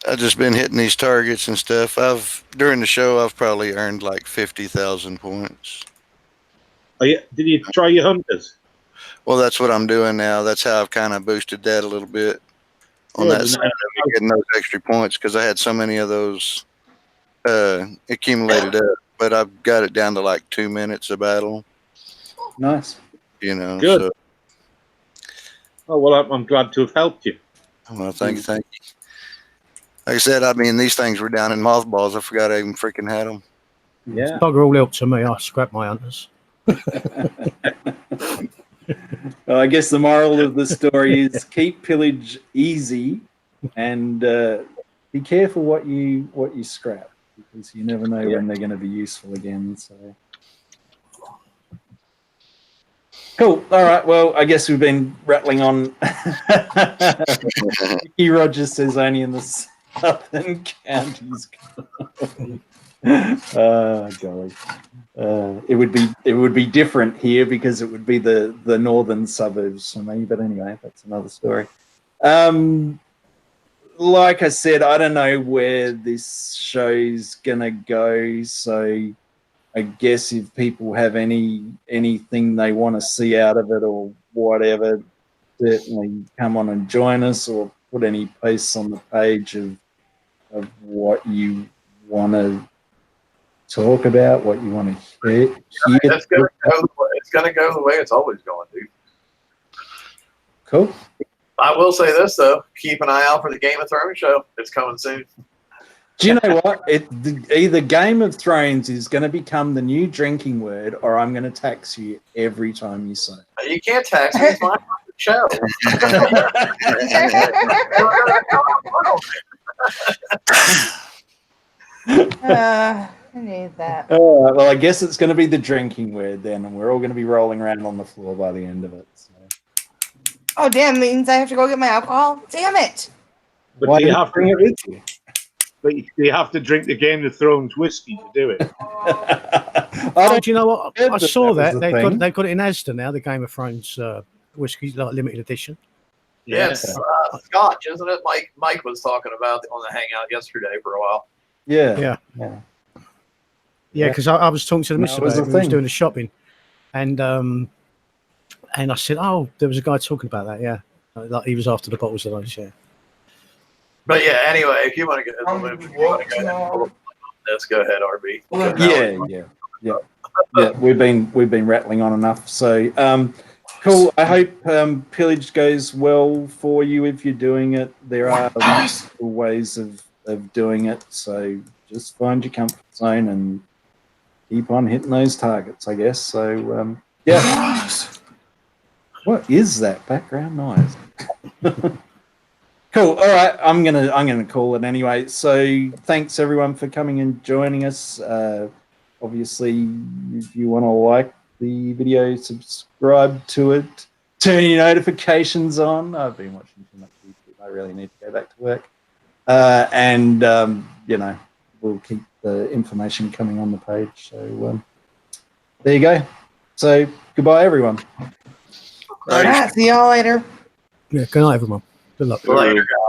[SPEAKER 3] I've just been hitting these targets and stuff. During the show, I've probably earned like 50,000 points.
[SPEAKER 7] Oh, yeah. Did you try your hunters?
[SPEAKER 3] Well, that's what I'm doing now. That's how I've kind of boosted that a little bit on that side of getting those extra points because I had so many of those accumulated up. But I've got it down to like 2 minutes a battle.
[SPEAKER 1] Nice.
[SPEAKER 3] You know.
[SPEAKER 7] Good.
[SPEAKER 3] So.
[SPEAKER 7] Oh, well, I'm glad to have helped you.
[SPEAKER 3] Well, thank you. Like I said, I mean, these things were down in mothballs. I forgot I even freaking had them.
[SPEAKER 7] Yeah.
[SPEAKER 2] Bugger all help to me. I scrapped my hunters.
[SPEAKER 1] Well, I guess the moral of the story is keep pillage easy and be careful what you scrap because you never know when they're going to be useful again. So. Cool. All right. Well, I guess we've been rattling on. Mickey Rogers says only in the southern counties. Oh, golly. It would be different here because it would be the northern suburbs for me. But anyway, that's another story. Like I said, I don't know where this show's gonna go. So I guess if people have anything they want to see out of it or whatever, certainly come on and join us, or put any posts on the page of what you want to talk about, what you want to hear.
[SPEAKER 6] It's gonna go the way it's always going, dude.
[SPEAKER 1] Cool.
[SPEAKER 6] I will say this though: keep an eye out for the Game of Thrones show. It's coming soon.
[SPEAKER 1] Do you know what? Either Game of Thrones is going to become the new drinking word, or I'm going to tax you every time you say it.
[SPEAKER 6] You can't tax me. It's my show.
[SPEAKER 4] I need that.
[SPEAKER 1] Well, I guess it's going to be the drinking word then, and we're all going to be rolling around on the floor by the end of it. So.
[SPEAKER 4] Oh, damn, means I have to go get my alcohol? Damn it.
[SPEAKER 7] But
[SPEAKER 1] Why
[SPEAKER 7] do you
[SPEAKER 1] didn't
[SPEAKER 7] have
[SPEAKER 1] bring it with you?
[SPEAKER 7] But you have to drink the Game of Thrones whiskey to do it.
[SPEAKER 2] Oh, do you know what?
[SPEAKER 1] heard
[SPEAKER 2] I
[SPEAKER 1] that
[SPEAKER 2] saw
[SPEAKER 1] that
[SPEAKER 2] that.
[SPEAKER 1] was a thing.
[SPEAKER 2] They've got it in Asda now, the Game of Thrones whiskey, like limited edition.
[SPEAKER 6] Yes, Scotch, isn't it? Mike was talking about on the Hangout yesterday for a while.
[SPEAKER 1] Yeah.
[SPEAKER 2] Yeah, because I was talking to the miss
[SPEAKER 1] That was
[SPEAKER 2] about it.
[SPEAKER 1] the
[SPEAKER 2] We was
[SPEAKER 1] thing.
[SPEAKER 2] doing the shopping, and I said, "Oh, there was a guy talking about that." Yeah, like he was after the bottles of those. Yeah.
[SPEAKER 6] But yeah, anyway, if you want to get in the loop, if you want to go ahead and pull up this, go ahead, RB.
[SPEAKER 1] Yeah. We've been rattling on enough. So cool. I hope pillage goes well for you if you're doing it. There are multiple ways of doing it. So just find your comfort zone and keep on hitting those targets, I guess. So yeah. What is that background noise? Cool. All right, I'm gonna call it anyway. So thanks everyone for coming and joining us. Obviously, if you want to like the video, subscribe to it, turn your notifications on. I've been watching too much YouTube. I really need to go back to work. And we'll keep the information coming on the page. So there you go. So goodbye, everyone.
[SPEAKER 4] All right, see y'all later.
[SPEAKER 2] Yeah. Good night, everyone. Good luck.
[SPEAKER 6] Later, guys.